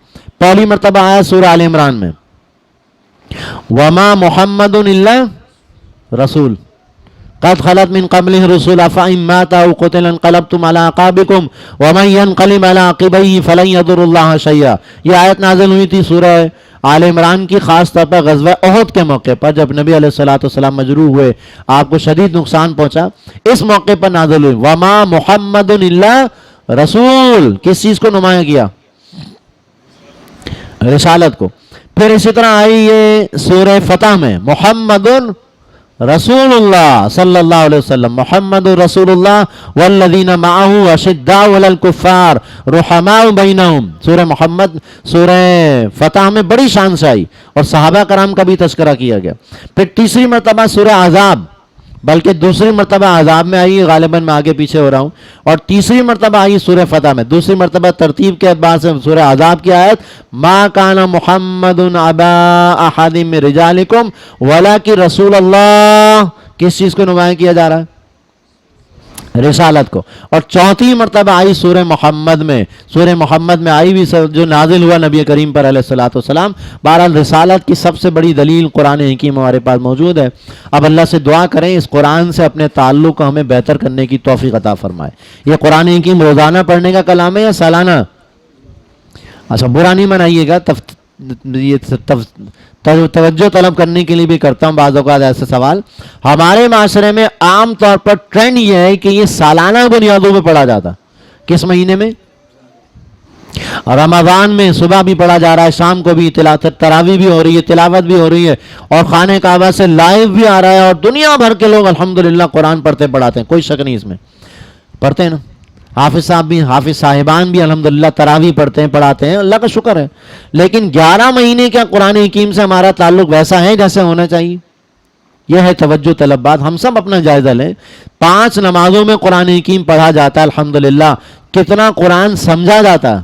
[SPEAKER 1] پہلی مرتبہ آیا سورہ آل عمران میں، وما محمد الا رسول قد خلت من قبلہ الرسل افئن مات او قتل انقلبتم علی اعقابکم ومن ينقلب علی عقبیہ فلن یضر اللہ شیئا۔ یہ آیت نازل ہوئی تھی سورہ آل عمران کی، خاص طور پر غزوہ احد کے موقع پر جب نبی علیہ الصلوۃ والسلام مجروح ہوئے، آپ کو شدید نقصان پہنچا، اس موقع پر نازل ہوئی وما محمد الا رسول۔ کس چیز کو نمایاں کیا؟ رسالت کو۔ پھر اسی طرح آئی یہ سورہ فتح میں، محمد رسول اللہ صلی اللہ علیہ وسلم، محمد رسول اللہ والذین معہ اشداء علی الکفار رحماء بینہم۔ سورہ محمد سورہ فتح میں بڑی شان سے آئی اور صحابہ کرام کا بھی تذکرہ کیا گیا۔ پھر تیسری مرتبہ سورہ احزاب، بلکہ دوسری مرتبہ عذاب میں آئی، غالباً میں آگے پیچھے ہو رہا ہوں، اور تیسری مرتبہ آئی سورہ فتح میں۔ دوسری مرتبہ ترتیب کے اعتبار سے سورہ عذاب کی آیت ما کان محمد ابا احد من رجالکم ولکن رسول اللہ۔ کس چیز کو نمایاں کیا جا رہا ہے؟ رسالت کو۔ اور چوتھی مرتبہ آئی سورہ محمد میں، سورہ محمد میں آئی بھی جو نازل ہوا نبی کریم پر علیہ الصلوۃ والسلام۔ بہرحال رسالت کی سب سے بڑی دلیل قرآن حکیم ہمارے پاس موجود ہے۔ اب اللہ سے دعا کریں اس قرآن سے اپنے تعلق کو ہمیں بہتر کرنے کی توفیق عطا فرمائے۔ یہ قرآن حکیم روزانہ پڑھنے کا کلام ہے یا سالانہ؟ اچھا برا نہیں منائیے گا، توجہ طلب کرنے کے لیے بھی کرتا ہوں بعض اوقات ایسے سوال۔ ہمارے معاشرے میں عام طور پر ٹرینڈ یہ ہے کہ یہ سالانہ بنیادوں پہ پڑھا جاتا۔ کس مہینے میں؟ رمضان میں صبح بھی پڑھا جا رہا ہے، شام کو بھی تراویح بھی ہو رہی ہے، تلاوت بھی ہو رہی ہے، اور خانہ کعبہ سے لائیو بھی آ رہا ہے، اور دنیا بھر کے لوگ الحمدللہ قرآن پڑھتے پڑھاتے ہیں، کوئی شک نہیں اس میں، پڑھتے ہیں نا۔ حافظ صاحب بھی، حافظ صاحبان بھی الحمدللہ تراویح پڑھتے ہیں، پڑھاتے ہیں، اللہ کا شکر ہے۔ لیکن 11 مہینے کیا قرآن حکیم سے ہمارا تعلق ویسا ہے جیسے ہونا چاہیے؟ یہ ہے توجہ طلب بات۔ ہم سب اپنا جائزہ لیں۔ 5 نمازوں میں قرآن حکیم پڑھا جاتا ہے الحمدللہ، کتنا قرآن سمجھا جاتا ہے؟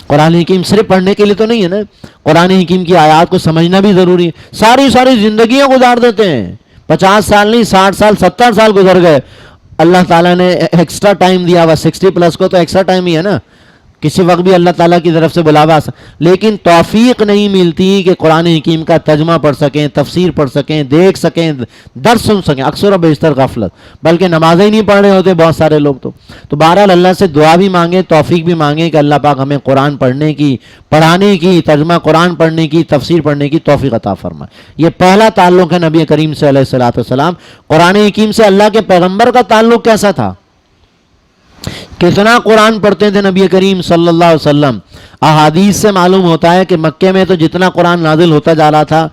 [SPEAKER 1] قرآن حکیم صرف پڑھنے کے لیے تو نہیں ہے نا، قرآن حکیم کی آیات کو سمجھنا بھی ضروری ہے۔ ساری زندگیاں گزار دیتے ہیں، 50 سال نہیں، 60 سال 70 سال گزر گئے، اللہ تعالیٰ نے ایکسٹرا ٹائم دیا ہوا، 60+ کو تو ایکسٹرا ٹائم ہی ہے نا، کسی وقت بھی اللہ تعالیٰ کی طرف سے بلاوا، لیکن توفیق نہیں ملتی کہ قرآن حکیم کا ترجمہ پڑھ سکیں، تفسیر پڑھ سکیں، دیکھ سکیں، درس سن سکیں۔ اکثر و بیشتر غفلت، بلکہ نمازیں ہی نہیں پڑھ رہے ہوتے بہت سارے لوگ۔ تو بہرحال اللہ سے دعا بھی مانگیں، توفیق بھی مانگیں کہ اللہ پاک ہمیں قرآن پڑھنے کی، پڑھانے کی، ترجمہ قرآن پڑھنے کی، تفسیر پڑھنے کی توفیق عطا فرمائے۔ یہ پہلا تعلق ہے نبی کریم سے علیہ الصلوۃ والسلام۔ قرآن حکیم سے اللہ کے پیغمبر کا تعلق کیسا تھا؟ کتنا قرآن پڑھتے تھے نبی کریم صلی اللہ علیہ وسلم؟ احادیث سے معلوم ہوتا ہے کہ مکے میں تو جتنا قرآن نازل ہوتا جا رہا تھا،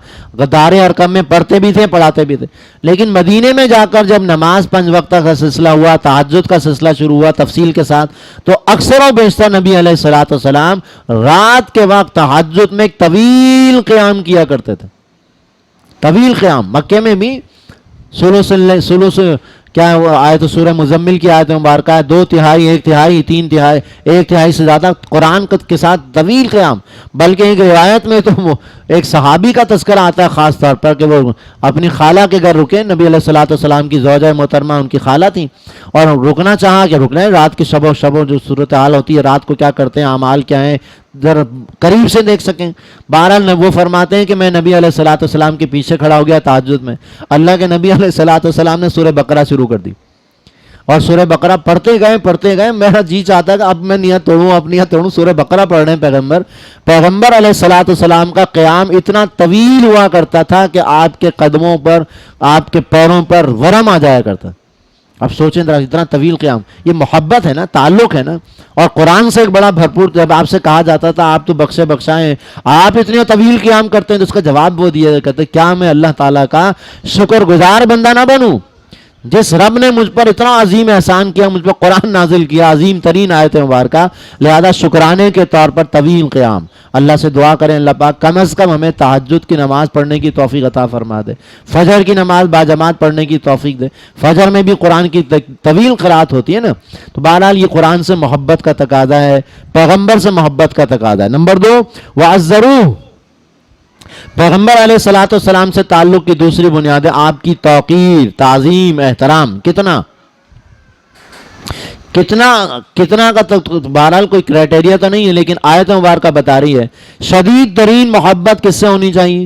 [SPEAKER 1] دار ارقم میں پڑھتے بھی تھے، پڑھاتے بھی تھے، لیکن مدینے میں جا کر جب نماز 5 وقت کا سلسلہ ہوا، تہجد کا سلسلہ شروع ہوا تفصیل کے ساتھ، تو اکثر و بیشتر نبی علیہ الصلوۃ والسلام رات کے وقت تہجد میں ایک طویل قیام کیا کرتے تھے۔ طویل قیام مکے میں بھی سلوس کیا آیت سورہ مزمل کی آیت مبارکہ ہے، 2/3 1/3 3/3 1/3 سے زیادہ قرآن کے ساتھ طویل قیام۔ بلکہ ایک روایت میں تو ایک صحابی کا تذکرہ آتا ہے خاص طور پر کہ وہ اپنی خالہ کے گھر رکے، نبی علیہ الصلوۃ والسلام کی زوجہ محترمہ ان کی خالہ تھیں، اور رکنا چاہا کہ رکنا ہے، رات کی شب جو صورتحال ہوتی ہے، رات کو کیا کرتے ہیں، اعمال کیا ہیں، ذرا قریب سے دیکھ سکیں. بہرحال وہ فرماتے ہیں کہ میں نبی علیہ الصلوۃ والسلام کے پیچھے کھڑا ہو گیا تہجد میں. اللہ کے نبی علیہ الصلوۃ والسلام نے سورہ بقرہ شروع کر دی اور سورہ بقرہ پڑھتے گئے. میرا جی چاہتا ہے کہ اب میں نیت توڑوں, اب نیت توڑوں. سورہ بقرہ پڑھ رہے ہیں پیغمبر علیہ الصلوۃ والسلام کا قیام اتنا طویل ہوا کرتا تھا کہ آپ کے قدموں پر, آپ کے پیروں پر ورم آ جایا کرتا. اب سوچیں ذرا, اتنا طویل قیام, یہ محبت ہے نا, تعلق ہے نا. اور قرآن سے ایک بڑا بھرپور, جب آپ سے کہا جاتا تھا آپ تو بخشائیں, آپ اتنے طویل قیام کرتے ہیں, تو اس کا جواب وہ دیا کرتے, کیا میں اللہ تعالیٰ کا شکر گزار بندہ نہ بنوں؟ جس رب نے مجھ پر اتنا عظیم احسان کیا, مجھ پر قرآن نازل کیا, عظیم ترین آیت مبارکہ, لہذا شکرانے کے طور پر طویل قیام. اللہ سے دعا کریں اللہ پاک کم از کم ہمیں تہجد کی نماز پڑھنے کی توفیق عطا فرما دے, فجر کی نماز باجماعت پڑھنے کی توفیق دے. فجر میں بھی قرآن کی طویل قرات ہوتی ہے نا. تو بہرحال یہ قرآن سے محبت کا تقاضا ہے, پیغمبر سے محبت کا تقاضا ہے. نمبر 2, وَعَزَّرُوهُ, پیغمبر علیہ الصلوۃ والسلام سے تعلق کی دوسری بنیاد ہے آپ کی توقیر, تعظیم, احترام. کتنا کا تو بہرحال کوئی کرائٹیریا تو نہیں ہے, لیکن آیت مبارکہ بتا رہی ہے شدید ترین محبت کس سے ہونی چاہیے؟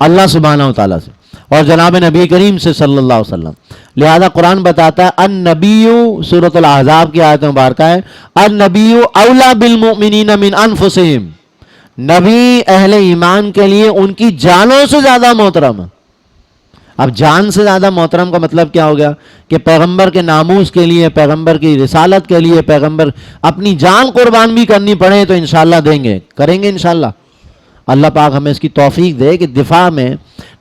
[SPEAKER 1] اللہ سبحانہ و تعالیٰ سے اور جناب نبی کریم سے صلی اللہ علیہ وسلم. لہذا قرآن بتاتا ہے النبی, سورۃ الاحزاب کی آیت مبارکہ ہے, النبی اولا بالمؤمنین من انفسہم, نبی اہل ایمان کے لیے ان کی جانوں سے زیادہ محترم. اب جان سے زیادہ محترم کا مطلب کیا ہو گیا کہ پیغمبر کے ناموس کے لیے, پیغمبر کی رسالت کے لیے, پیغمبر اپنی جان قربان بھی کرنی پڑے تو انشاءاللہ دیں گے, کریں گے انشاءاللہ. اللہ پاک ہمیں اس کی توفیق دے کہ دفاع میں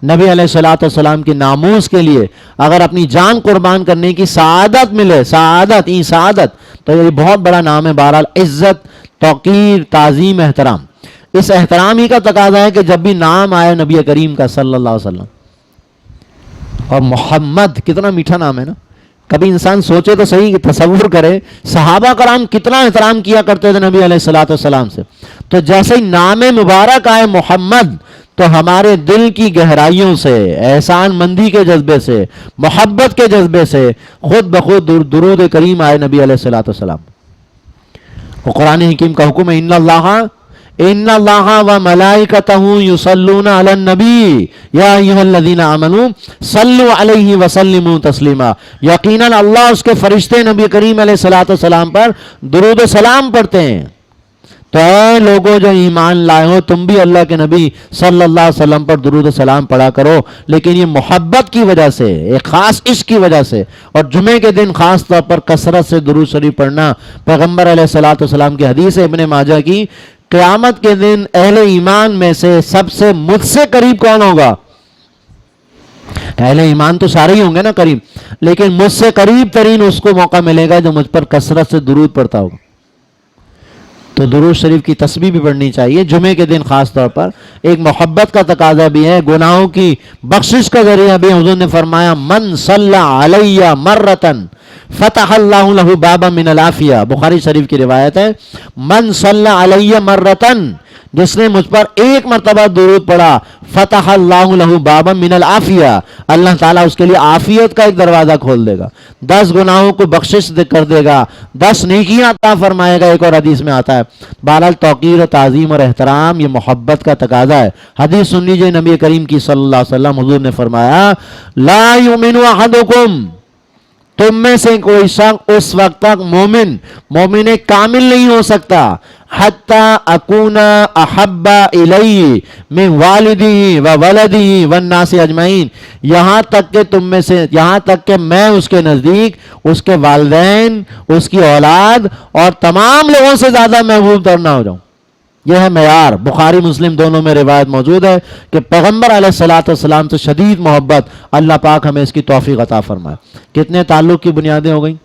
[SPEAKER 1] نبی علیہ الصلوۃ والسلام کی ناموس کے لیے اگر اپنی جان قربان کرنے کی سعادت ملے, سعادت, تو یہ بہت بڑا نام ہے. بہرحال عزت, توقیر, تعظیم, احترام. اس احترام ہی کا تقاضا ہے کہ جب بھی نام آئے نبی کریم کا صلی اللہ علیہ وسلم, اور محمد کتنا میٹھا نام ہے نا. کبھی انسان سوچے تو صحیح, تصور کرے صحابہ کرام کتنا احترام کیا کرتے تھے نبی علیہ الصلوۃ والسلام سے. تو جیسے ہی نام مبارک آئے محمد, تو ہمارے دل کی گہرائیوں سے, احسان مندی کے جذبے سے, محبت کے جذبے سے خود بخود درود کریم آئے نبی علیہ الصلوۃ والسلام. اور قرآن حکیم کا حکم ہے ان اللہ و ملائکتہ یصلون علی النبی یا ایھا الذین آمنوا صلوا علیہ وسلموا تسلیما. یقیناً اللہ اس کے فرشتے نبی کریم علیہ الصلوۃ والسلام پر درود و سلام پڑھتے ہیں. تو اے لوگوں جو ایمان لائے ہو, تم بھی اللہ کے نبی صلی اللہ علیہ وسلم پر درود و سلام پڑھا کرو. لیکن یہ محبت کی وجہ سے, ایک خاص عشق کی وجہ سے, اور جمعے کے دن خاص طور پر کثرت سے درود شریف پڑھنا. پیغمبر علیہ الصلوۃ والسلام کی حدیث ہے ابن ماجہ کی, قیامت کے دن اہل ایمان میں سے سب سے مجھ سے قریب کون ہوگا؟ اہل ایمان تو سارے ہی ہوں گے نا قریب, لیکن مجھ سے قریب ترین اس کو موقع ملے گا جو مجھ پر کثرت سے درود پڑھتا ہوگا. تو درود شریف کی تسبیح بھی پڑھنی چاہیے جمعے کے دن خاص طور پر. ایک محبت کا تقاضا بھی ہے, گناہوں کی بخشش کا ذریعہ بھی. حضور نے فرمایا من صلی علیہ مرتن فتح اللہ لہ بابا من العافیہ, بخاری شریف کی روایت ہے. من صلی علیہ مرتن, جس نے مجھ پر ایک مرتبہ درود پڑھا, فتح اللہ لہ بابا من العافیہ, اللہ تعالیٰ اس کے لیے عافیت کا ایک دروازہ کھول دے گا, 10 گناہوں کو بخشش کر دے گا, 10 نیکیاں عطا فرمائے گا. ایک اور حدیث میں آتا ہے. بہرحال توقیر و تعظیم اور احترام یہ محبت کا تقاضا ہے. حدیث سن لیجیے نبی کریم کی صلی اللہ علیہ وسلم. حضور نے فرمایا لا یؤمن احدکم, تم میں سے کوئی شخص اس وقت تک مومن کامل نہیں ہو سکتا حتی اکون احب الی من والدی و ولدی والناس اجمعین, یہاں تک کہ میں اس کے نزدیک اس کے والدین, اس کی اولاد اور تمام لوگوں سے زیادہ محبوب تر نہ ہو جاؤں. یہ ہے معیار. بخاری مسلم دونوں میں روایت موجود ہے کہ پیغمبر علیہ الصلوۃ والسلام سے شدید محبت. اللہ پاک ہمیں اس کی توفیق عطا فرمائے. کتنے تعلق کی بنیادیں ہو گئیں؟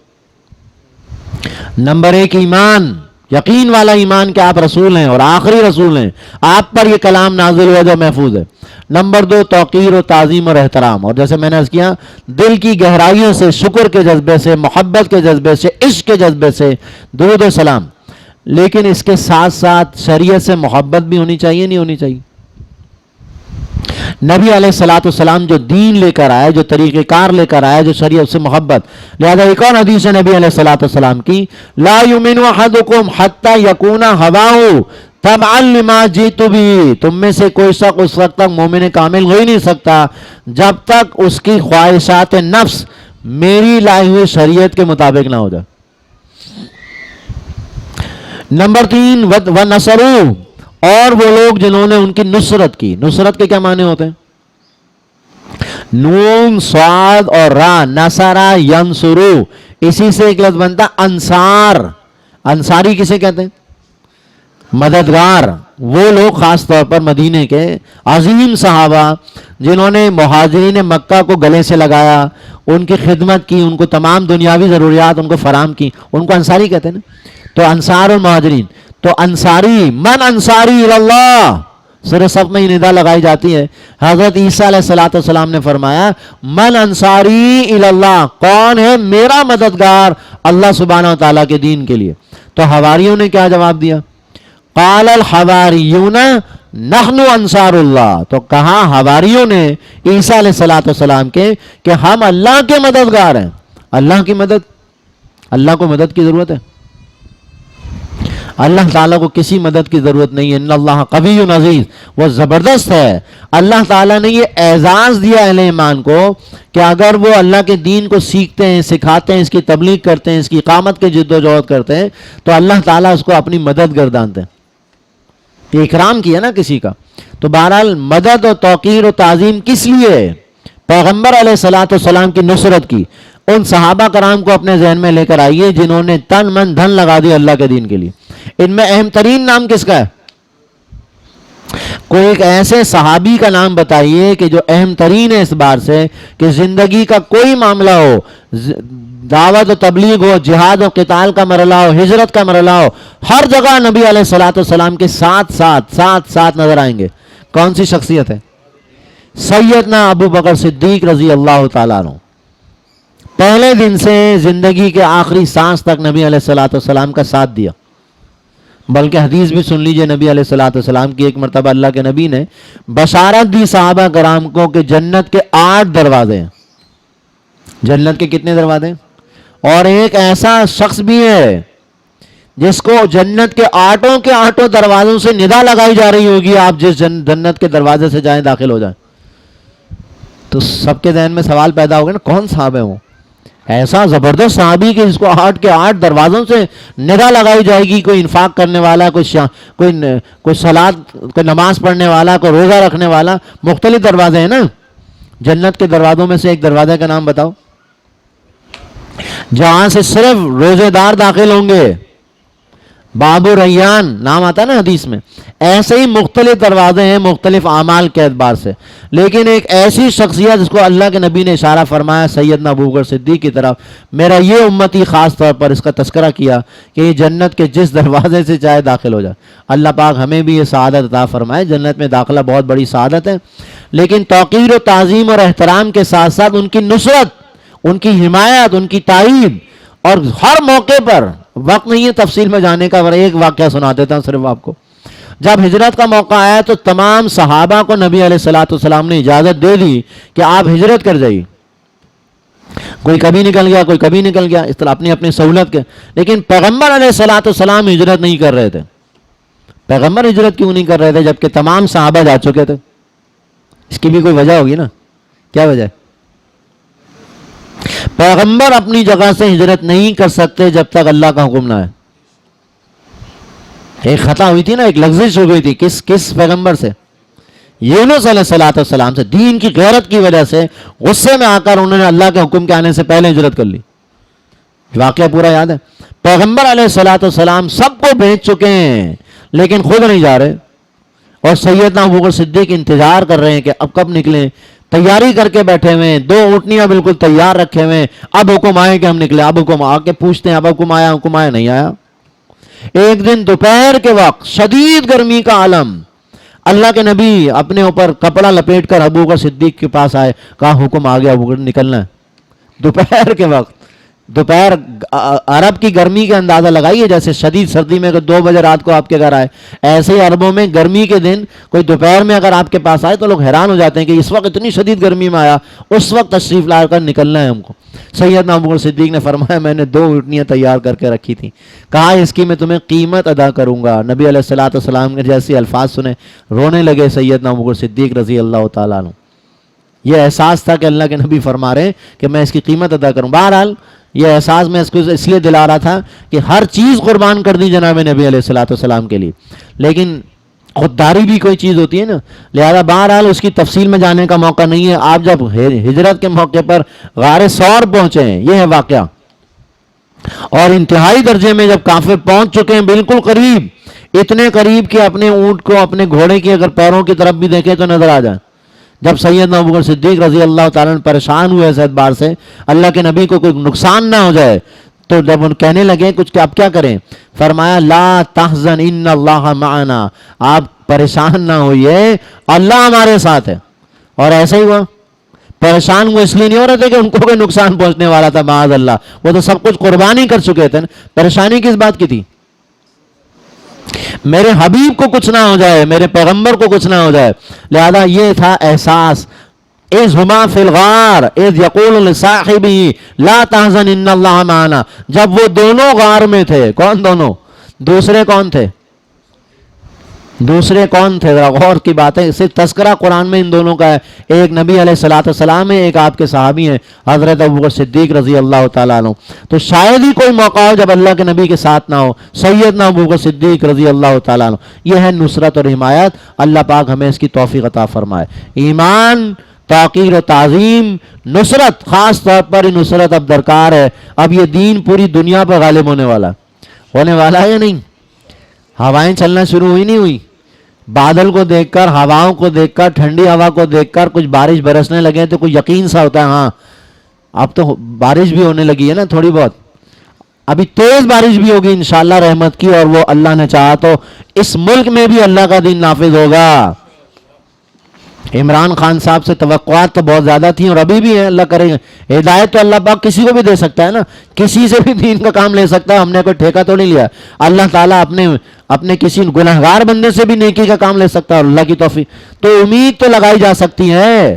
[SPEAKER 1] نمبر 1 ایمان, یقین والا ایمان کہ آپ رسول ہیں اور آخری رسول ہیں, آپ پر یہ کلام نازل ہوا جو محفوظ ہے. نمبر 2 توقیر و تعظیم اور احترام, اور جیسے میں نے عرض کیا دل کی گہرائیوں سے, شکر کے جذبے سے, محبت کے جذبے سے, عشق کے جذبے سے درود و سلام. لیکن اس کے ساتھ ساتھ شریعت سے محبت بھی ہونی چاہیے, نہیں ہونی چاہیے؟ نبی علیہ الصلوۃ والسلام جو دین لے کر آئے، جو طریقہ کار لے کر آئے، جو شریعت سے محبت. لہذا ایک اور حدیث ہے نبی علیہ الصلوۃ والسلام کی، لا یؤمن احدکم حتی یکون ہواہ تبعا لما جئت بہ. تم میں سے کوئی شخص اس وقت تک مومن کامل ہو ہی نہیں سکتا جب تک اس کی خواہشات نفس میری لائی ہوئی شریعت کے مطابق نہ ہو جائے. نمبر 3 وَنَصَرُوا، اور وہ لوگ جنہوں نے ان کی نصرت کی. نصرت کے کیا معنی ہوتے ہیں؟ نون صاد اور را، نصرہ ینصرو، اسی سے ایک لفظ بنتا انصار. انصاری کسے کہتے ہیں؟ مددگار. وہ لوگ خاص طور پر مدینے کے عظیم صحابہ جنہوں نے مہاجرین مکہ کو گلے سے لگایا، ان کی خدمت کی، ان کو تمام دنیاوی ضروریات ان کو فراہم کی، ان کو انصاری کہتے ہیں نا. تو انصار المہاجرین. تو انصاری، من انصاری اللہ، سورہ صف میں یہ ندا لگائی جاتی ہے. حضرت عیسیٰ علیہ الصلوۃ والسلام نے فرمایا من انصاری اللہ، کون ہے میرا مددگار اللہ سبحانہ و تعالیٰ کے دین کے لیے. تو حواریوں نے کیا جواب دیا؟ قال الحواریون نحن انصار اللہ. تو کہا حواریوں نے عیسیٰ علیہ الصلوۃ والسلام کے کہ ہم اللہ کے مددگار ہیں. اللہ کی مدد، اللہ کو مدد کی ضرورت ہے؟ اللہ تعالیٰ کو کسی مدد کی ضرورت نہیں ہے. ان اللہ قوی عزیز، وہ زبردست ہے. اللہ تعالیٰ نے یہ اعزاز دیا اہل ایمان کو کہ اگر وہ اللہ کے دین کو سیکھتے ہیں، سکھاتے ہیں، اس کی تبلیغ کرتے ہیں، اس کی اقامت کے جد و جہد کرتے ہیں، تو اللہ تعالیٰ اس کو اپنی مدد گردانتے ہیں. یہ اکرام کیا نا کسی کا. تو بہرحال مدد و توقیر و تعظیم کس لیے؟ پیغمبر علیہ الصلوۃ والسلام کی نصرت کی. ان صحابہ کرام کو اپنے ذہن میں لے کر آئیے جنہوں نے تن من دھن لگا دی اللہ کے دین کے لیے. ان میں اہم ترین نام کس کا ہے؟ کوئی ایک ایسے صحابی کا نام بتائیے کہ جو اہم ترین ہے اس بار سے کہ زندگی کا کوئی معاملہ ہو، دعوت و تبلیغ ہو، جہاد و قتال کا مرحلہ ہو، ہجرت کا مرحلہ ہو، ہر جگہ نبی علیہ الصلوۃ والسلام کے ساتھ نظر آئیں گے. کون سی شخصیت ہے؟ سیدنا ابو بکر صدیق رضی اللہ تعالیٰ عنہ. پہلے دن سے زندگی کے آخری سانس تک نبی علیہ الصلوۃ والسلام کا ساتھ دیا. بلکہ حدیث بھی سن لیجئے نبی علیہ الصلوۃ والسلام کی. ایک مرتبہ اللہ کے نبی نے بشارت دی صحابہ کرام کو کہ جنت کے 8 دروازے ہیں. جنت کے کتنے دروازے ہیں؟ اور ایک ایسا شخص بھی ہے جس کو جنت کے 8 دروازوں سے ندا لگائی جا رہی ہوگی، آپ جس جنت کے دروازے سے جائیں داخل ہو جائیں. تو سب کے ذہن میں سوال پیدا ہوگا نا، کون صاحب ہے وہ ایسا زبردست صحابی کہ جس کو 8 دروازوں سے ندا لگائی جائے گی؟ کوئی انفاق کرنے والا، کوئی صلاۃ، کوئی نماز پڑھنے والا، کوئی روزہ رکھنے والا. مختلف دروازے ہیں نا. جنت کے دروازوں میں سے ایک دروازے کا نام بتاؤ جہاں سے صرف روزے دار داخل ہوں گے. باب ریان نام آتا ہے نا حدیث میں. ایسے ہی مختلف دروازے ہیں مختلف اعمال کے اعتبار سے. لیکن ایک ایسی شخصیت جس کو اللہ کے نبی نے اشارہ فرمایا سیدنا ابو بکر صدیق کی طرف، میرا یہ امتی خاص طور پر اس کا تذکرہ کیا کہ یہ جنت کے جس دروازے سے چاہے داخل ہو جائے. اللہ پاک ہمیں بھی یہ سعادت عطا فرمائے. جنت میں داخلہ بہت بڑی سعادت ہے، لیکن توقیر و تعظیم اور احترام کے ساتھ ساتھ ان کی نصرت، ان کی حمایت، ان کی تائید، اور ہر موقع پر. وقت نہیں ہے تفصیل میں جانے کا، ورنہ ایک واقعہ سنا دیتا ہوں صرف آپ کو. جب ہجرت کا موقع آیا تو تمام صحابہ کو نبی علیہ الصلوۃ والسلام نے اجازت دے دی کہ آپ ہجرت کر جائیے. کوئی کبھی نکل گیا، کوئی کبھی نکل گیا، اس طرح اپنی اپنی سہولت کے. لیکن پیغمبر علیہ الصلوۃ والسلام ہجرت نہیں کر رہے تھے. پیغمبر ہجرت کیوں نہیں کر رہے تھے جبکہ تمام صحابہ جا چکے تھے؟ اس کی بھی کوئی وجہ ہوگی نا. کیا وجہ ہے؟ پیغمبر اپنی جگہ سے ہجرت نہیں کر سکتے جب تک اللہ کا حکم نہ ہے. ایک خطا ہوئی تھی نا، ایک لغزش ہو گئی تھی. کس پیغمبر سے؟ یونس علیہ الصلوۃ والسلام سے. دین کی غیرت کی وجہ سے غصے میں آ کر انہوں نے اللہ کے حکم کے آنے سے پہلے ہجرت کر لی. واقعہ پورا یاد ہے. پیغمبر علیہ الصلوۃ والسلام سب کو بھیج چکے ہیں لیکن خود نہیں جا رہے، اور سیدنا ابو بکر صدیق انتظار کر رہے ہیں کہ اب کب نکلیں. تیاری کر کے بیٹھے ہوئے ہیں، 2 اونٹنیاں بالکل تیار رکھے ہوئے ہیں. اب حکم آئے کہ ہم نکلے. اب حکم آ کے پوچھتے ہیں اب حکم آیا نہیں آیا. ایک دن دوپہر کے وقت شدید گرمی کا عالم، اللہ کے نبی اپنے اوپر کپڑا لپیٹ کر ابو بکر صدیق کے پاس آئے. کہا حکم آ گیا ابو بکر نکلنا ہے. دوپہر کے وقت دوپہر عرب کی گرمی کے اندازہ لگائیے، جیسے شدید سردی میں اگر 2 بجے رات کو آپ کے گھر آئے، ایسے ہی عربوں میں گرمی کے دن کوئی دوپہر میں اگر آپ کے پاس آئے تو لوگ حیران ہو جاتے ہیں کہ اس وقت اتنی شدید گرمی میں آیا، اس وقت تشریف لا کر نکلنا ہے ہم کو۔ سیدنا ابوبکر صدیق نے فرمایا میں نے 2 اونٹنیاں تیار کر کے رکھی تھیں، کہا اس کی میں تمہیں قیمت ادا کروں گا۔ نبی علیہ الصلوۃ والسلام کے جیسے الفاظ سنے رونے لگے سیدنا ابوبکر صدیق رضی اللہ تعالیٰ عنہ۔ یہ احساس تھا کہ اللہ کے نبی فرما رہے ہیں کہ میں اس کی قیمت ادا کروں۔ بہرحال یہ احساس میں اس کو اس لیے دلا رہا تھا کہ ہر چیز قربان کر دی جناب نبی علیہ الصلوۃ والسلام کے لیے، لیکن خودداری بھی کوئی چیز ہوتی ہے نا، لہذا بہرحال اس کی تفصیل میں جانے کا موقع نہیں ہے۔ آپ جب ہجرت کے موقع پر غار ثور پہنچے ہیں، یہ ہے واقعہ، اور انتہائی درجے میں جب کافر پہنچ چکے ہیں بالکل قریب، اتنے قریب کہ اپنے اونٹ کو اپنے گھوڑے کی اگر پیروں کی طرف بھی دیکھیں تو نظر آ جائے۔ جب سیدنا ابوبکر صدیق رضی اللہ تعالیٰ عنہ پریشان ہوئے اس اعتبار سے اللہ کے نبی کو کوئی نقصان نہ ہو جائے، تو جب ان کہنے لگے کچھ کہ اب کیا کریں، فرمایا لا تحزن ان اللہ معنا، آپ پریشان نہ ہوئیے، اللہ ہمارے ساتھ ہے۔ اور ایسا ہی ہوا، پریشان ہوئے اس لیے نہیں ہو رہے تھے کہ ان کو کوئی نقصان پہنچنے والا تھا، معاذ اللہ، وہ تو سب کچھ قربانی کر چکے تھے۔ پریشانی کس بات کی تھی؟ میرے حبیب کو کچھ نہ ہو جائے، میرے پیغمبر کو کچھ نہ ہو جائے، لہذا یہ تھا احساس۔ اذ ہما فی الغار اذ یقول لصاحبہ لا تحزن ان اللہ معنا، جب وہ دونوں غار میں تھے، کون دونوں؟ دوسرے کون تھے؟ دوسرے کون تھے؟ ذرا غور کی بات ہے، صرف تذکرہ قرآن میں ان دونوں کا ہے، ایک نبی علیہ الصلوۃ والسلام ہے، ایک آپ کے صحابی ہیں حضرت ابوبکر صدیق رضی اللہ تعالیٰ عنہ۔ تو شاید ہی کوئی موقع ہو جب اللہ کے نبی کے ساتھ نہ ہو سیدنا ابوبکر صدیق رضی اللہ تعالیٰ عنہ۔ یہ ہے نصرت اور حمایت، اللہ پاک ہمیں اس کی توفیق عطا فرمائے۔ ایمان، توقیر و تعظیم، نصرت، خاص طور پر نصرت اب درکار ہے۔ اب یہ دین پوری دنیا پر غالب ہونے والا ہے یا نہیں؟ ہوائیں چلنا شروع ہوئی نہیں ہوئی؟ بادل کو دیکھ کر، ہواؤں کو دیکھ کر، ٹھنڈی ہوا کو دیکھ کر کچھ بارش برسنے لگے تو کوئی یقین سا ہوتا ہے، ہاں اب تو بارش بھی ہونے لگی ہے نا تھوڑی بہت، ابھی تیز بارش بھی ہوگی انشاءاللہ رحمت کی، اور وہ اللہ نے چاہا تو اس ملک میں بھی اللہ کا دین نافذ ہوگا۔ عمران خان صاحب سے توقعات تو بہت زیادہ تھیں اور ابھی بھی ہیں، اللہ کرے گا ہدایت تو اللہ پاک کسی کو بھی دے سکتا ہے نا، کسی سے بھی دین کا کام لے سکتا ہے، ہم نے کوئی ٹھیکہ تو نہیں لیا۔ اللہ تعالیٰ اپنے کسی گنہگار بندے سے بھی نیکی کا کام لے سکتا ہے، اور اللہ کی توفیق تو امید تو لگائی جا سکتی ہے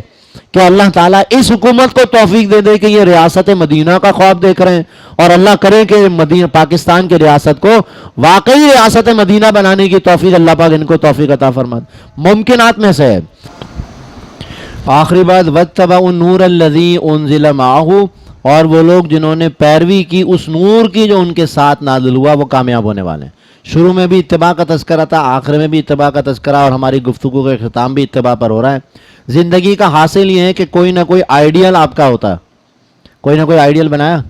[SPEAKER 1] کہ اللہ تعالیٰ اس حکومت کو توفیق دے دے کہ یہ ریاست مدینہ کا خواب دیکھ رہے ہیں، اور اللہ کرے کہ مدینہ پاکستان کی ریاست کو واقعی ریاست مدینہ بنانے کی توفیق اللہ پاک ان کو توفیق عطا فرمائے، ممکنات میں سے ہے۔ آخری بات، وَاتَّبَعُوا النُّورَ الَّذِي أُنزِلَ مَعَهُ، اور وہ لوگ جنہوں نے پیروی کی اس نور کی جو ان کے ساتھ نازل ہوا، وہ کامیاب ہونے والے ہیں۔ شروع میں بھی اتباع کا تذکرہ تھا، آخر میں بھی اتباع کا تذکرہ، اور ہماری گفتگو کا اختتام بھی اتباع پر ہو رہا ہے۔ زندگی کا حاصل یہ ہے کہ کوئی نہ کوئی آئیڈیل آپ کا ہوتا ہے، کوئی نہ کوئی آئیڈیل بنایا،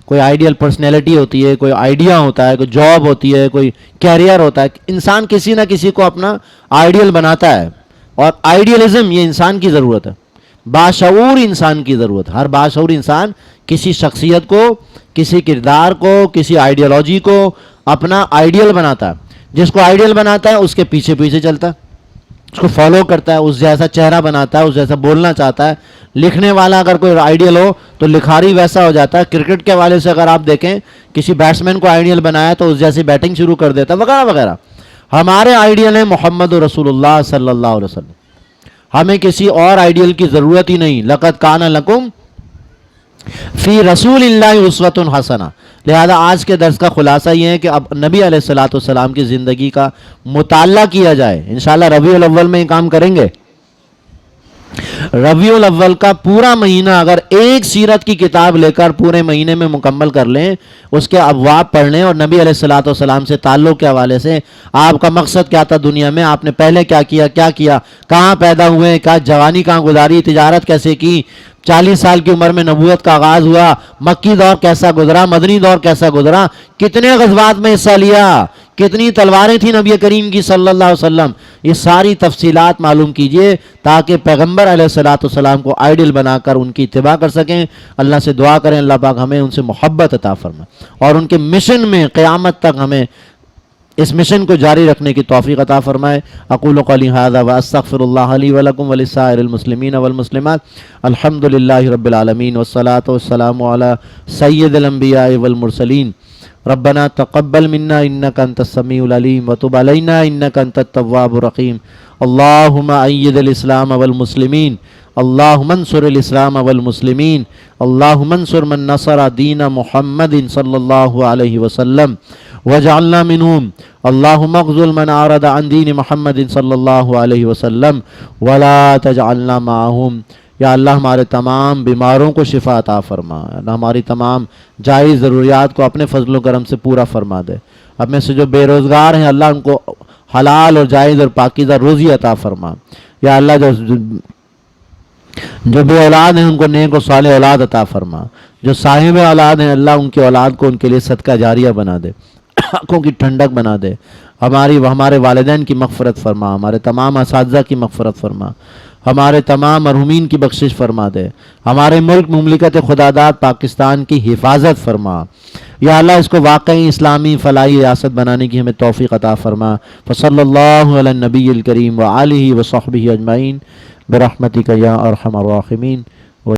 [SPEAKER 1] کوئی آئیڈیل پرسنالٹی ہوتی ہے، کوئی آئیڈیا ہوتا ہے، کوئی جاب ہوتی ہے، کوئی کیریئر ہوتا ہے، انسان کسی نہ کسی کو اپنا آئیڈیل بناتا ہے، اور آئیڈیلزم یہ انسان کی ضرورت ہے، باشعور انسان کی ضرورت ہے۔ ہر باشعور انسان کسی شخصیت کو، کسی کردار کو، کسی آئیڈیالوجی کو اپنا آئیڈیل بناتا ہے، جس کو آئیڈیل بناتا ہے اس کے پیچھے پیچھے چلتا ہے، اس کو فالو کرتا ہے، اس جیسا چہرہ بناتا ہے، اس جیسا بولنا چاہتا ہے۔ لکھنے والا اگر کوئی آئیڈیل ہو تو لکھاری ویسا ہو جاتا ہے۔ کرکٹ کے حوالے سے اگر آپ دیکھیں، کسی بیٹسمین کو آئیڈیل بنایا تو اس جیسی بیٹنگ شروع کر دیتا ہے، وغیرہ وغیرہ۔ ہمارے آئیڈیل ہیں محمد رسول اللہ صلی اللہ علیہ وسلم، ہمیں کسی اور آئیڈیل کی ضرورت ہی نہیں۔ لقد کان لکم فی رسول اللہ اسوۃ حسنہ۔ لہذا آج کے درس کا خلاصہ یہ ہے کہ اب نبی علیہ الصلوۃ والسلام کی زندگی کا مطالعہ کیا جائے۔ انشاءاللہ ربیع الاول میں یہ کام کریں گے۔ ربیع الاول کا پورا مہینہ اگر ایک سیرت کی کتاب لے کر پورے مہینے میں مکمل کر لیں، اس کے ابواب پڑھ لیں، اور نبی علیہ الصلوۃ والسلام سے تعلق کے حوالے سے آپ کا مقصد کیا تھا دنیا میں، آپ نے پہلے کیا کیا، کہاں پیدا ہوئے، کیا جوانی کہاں گزاری، تجارت کیسے کی، 40 سال کی عمر میں نبوت کا آغاز ہوا، مکی دور کیسا گزرا، مدنی دور کیسا گزرا، کتنے غزوات میں حصہ لیا، کتنی تلواریں تھیں نبی کریم کی صلی اللہ علیہ وسلم، یہ ساری تفصیلات معلوم کیجئے تاکہ پیغمبر علیہ الصلوۃ والسلام کو آئیڈیل بنا کر ان کی اتباع کر سکیں۔ اللہ سے دعا کریں اللہ پاک ہمیں ان سے محبت عطا فرمائے اور ان کے مشن میں قیامت تک ہمیں اس مشن کو جاری رکھنے کی توفیق عطا فرمائے۔ اقول قولی ھذا واستغفر اللہ لی ولکم ولسائر المسلمین والمسلمات۔ الحمد للہ رب العالمین والصلاة والسلام علی سید الانبیاء والمرسلین۔ ربنا تقبل منا انک انت السمیع العلیم وتب علینا انک انت التواب الرحیم۔ اللہم اید الاسلام والمسلمین، اللہم انصر الاسلام والمسلمین، اللہم انصر من نصر دین محمد صلی اللہ علیہ وسلم واجعلنا منہم، اللہم اغزل من اعرض عن دین محمد صلی اللہ علیہ وسلم ولا تجعلنا معہم۔ یا اللہ ہمارے تمام بیماروں کو شفا عطا فرما، اللہ ہماری تمام جائز ضروریات کو اپنے فضل و کرم سے پورا فرما دے۔ اب میں سے جو بے روزگار ہیں اللہ ان کو حلال اور جائز اور پاکیزہ روزی عطا فرما۔ یا اللہ جو بے اولاد ہیں ان کو نیک و صالح اولاد عطا فرما، جو صاحب اولاد ہیں اللہ ان کی اولاد کو ان کے لیے صدقہ جاریہ بنا دے، آنکھوں کی ٹھنڈک بنا دے۔ ہمارے والدین کی مغفرت فرما، ہمارے تمام اساتذہ کی مغفرت فرما، ہمارے تمام مرحومین کی بخشش فرما دے، ہمارے ملک مملکت خداداد پاکستان کی حفاظت فرما۔ یا اللہ اس کو واقعی اسلامی فلاحی ریاست بنانے کی ہمیں توفیق عطا فرما۔ فصلی اللہ علی النبی الکریم وآلہ وصحبہ اجمعین برحمتک یا ارحم الراحمین۔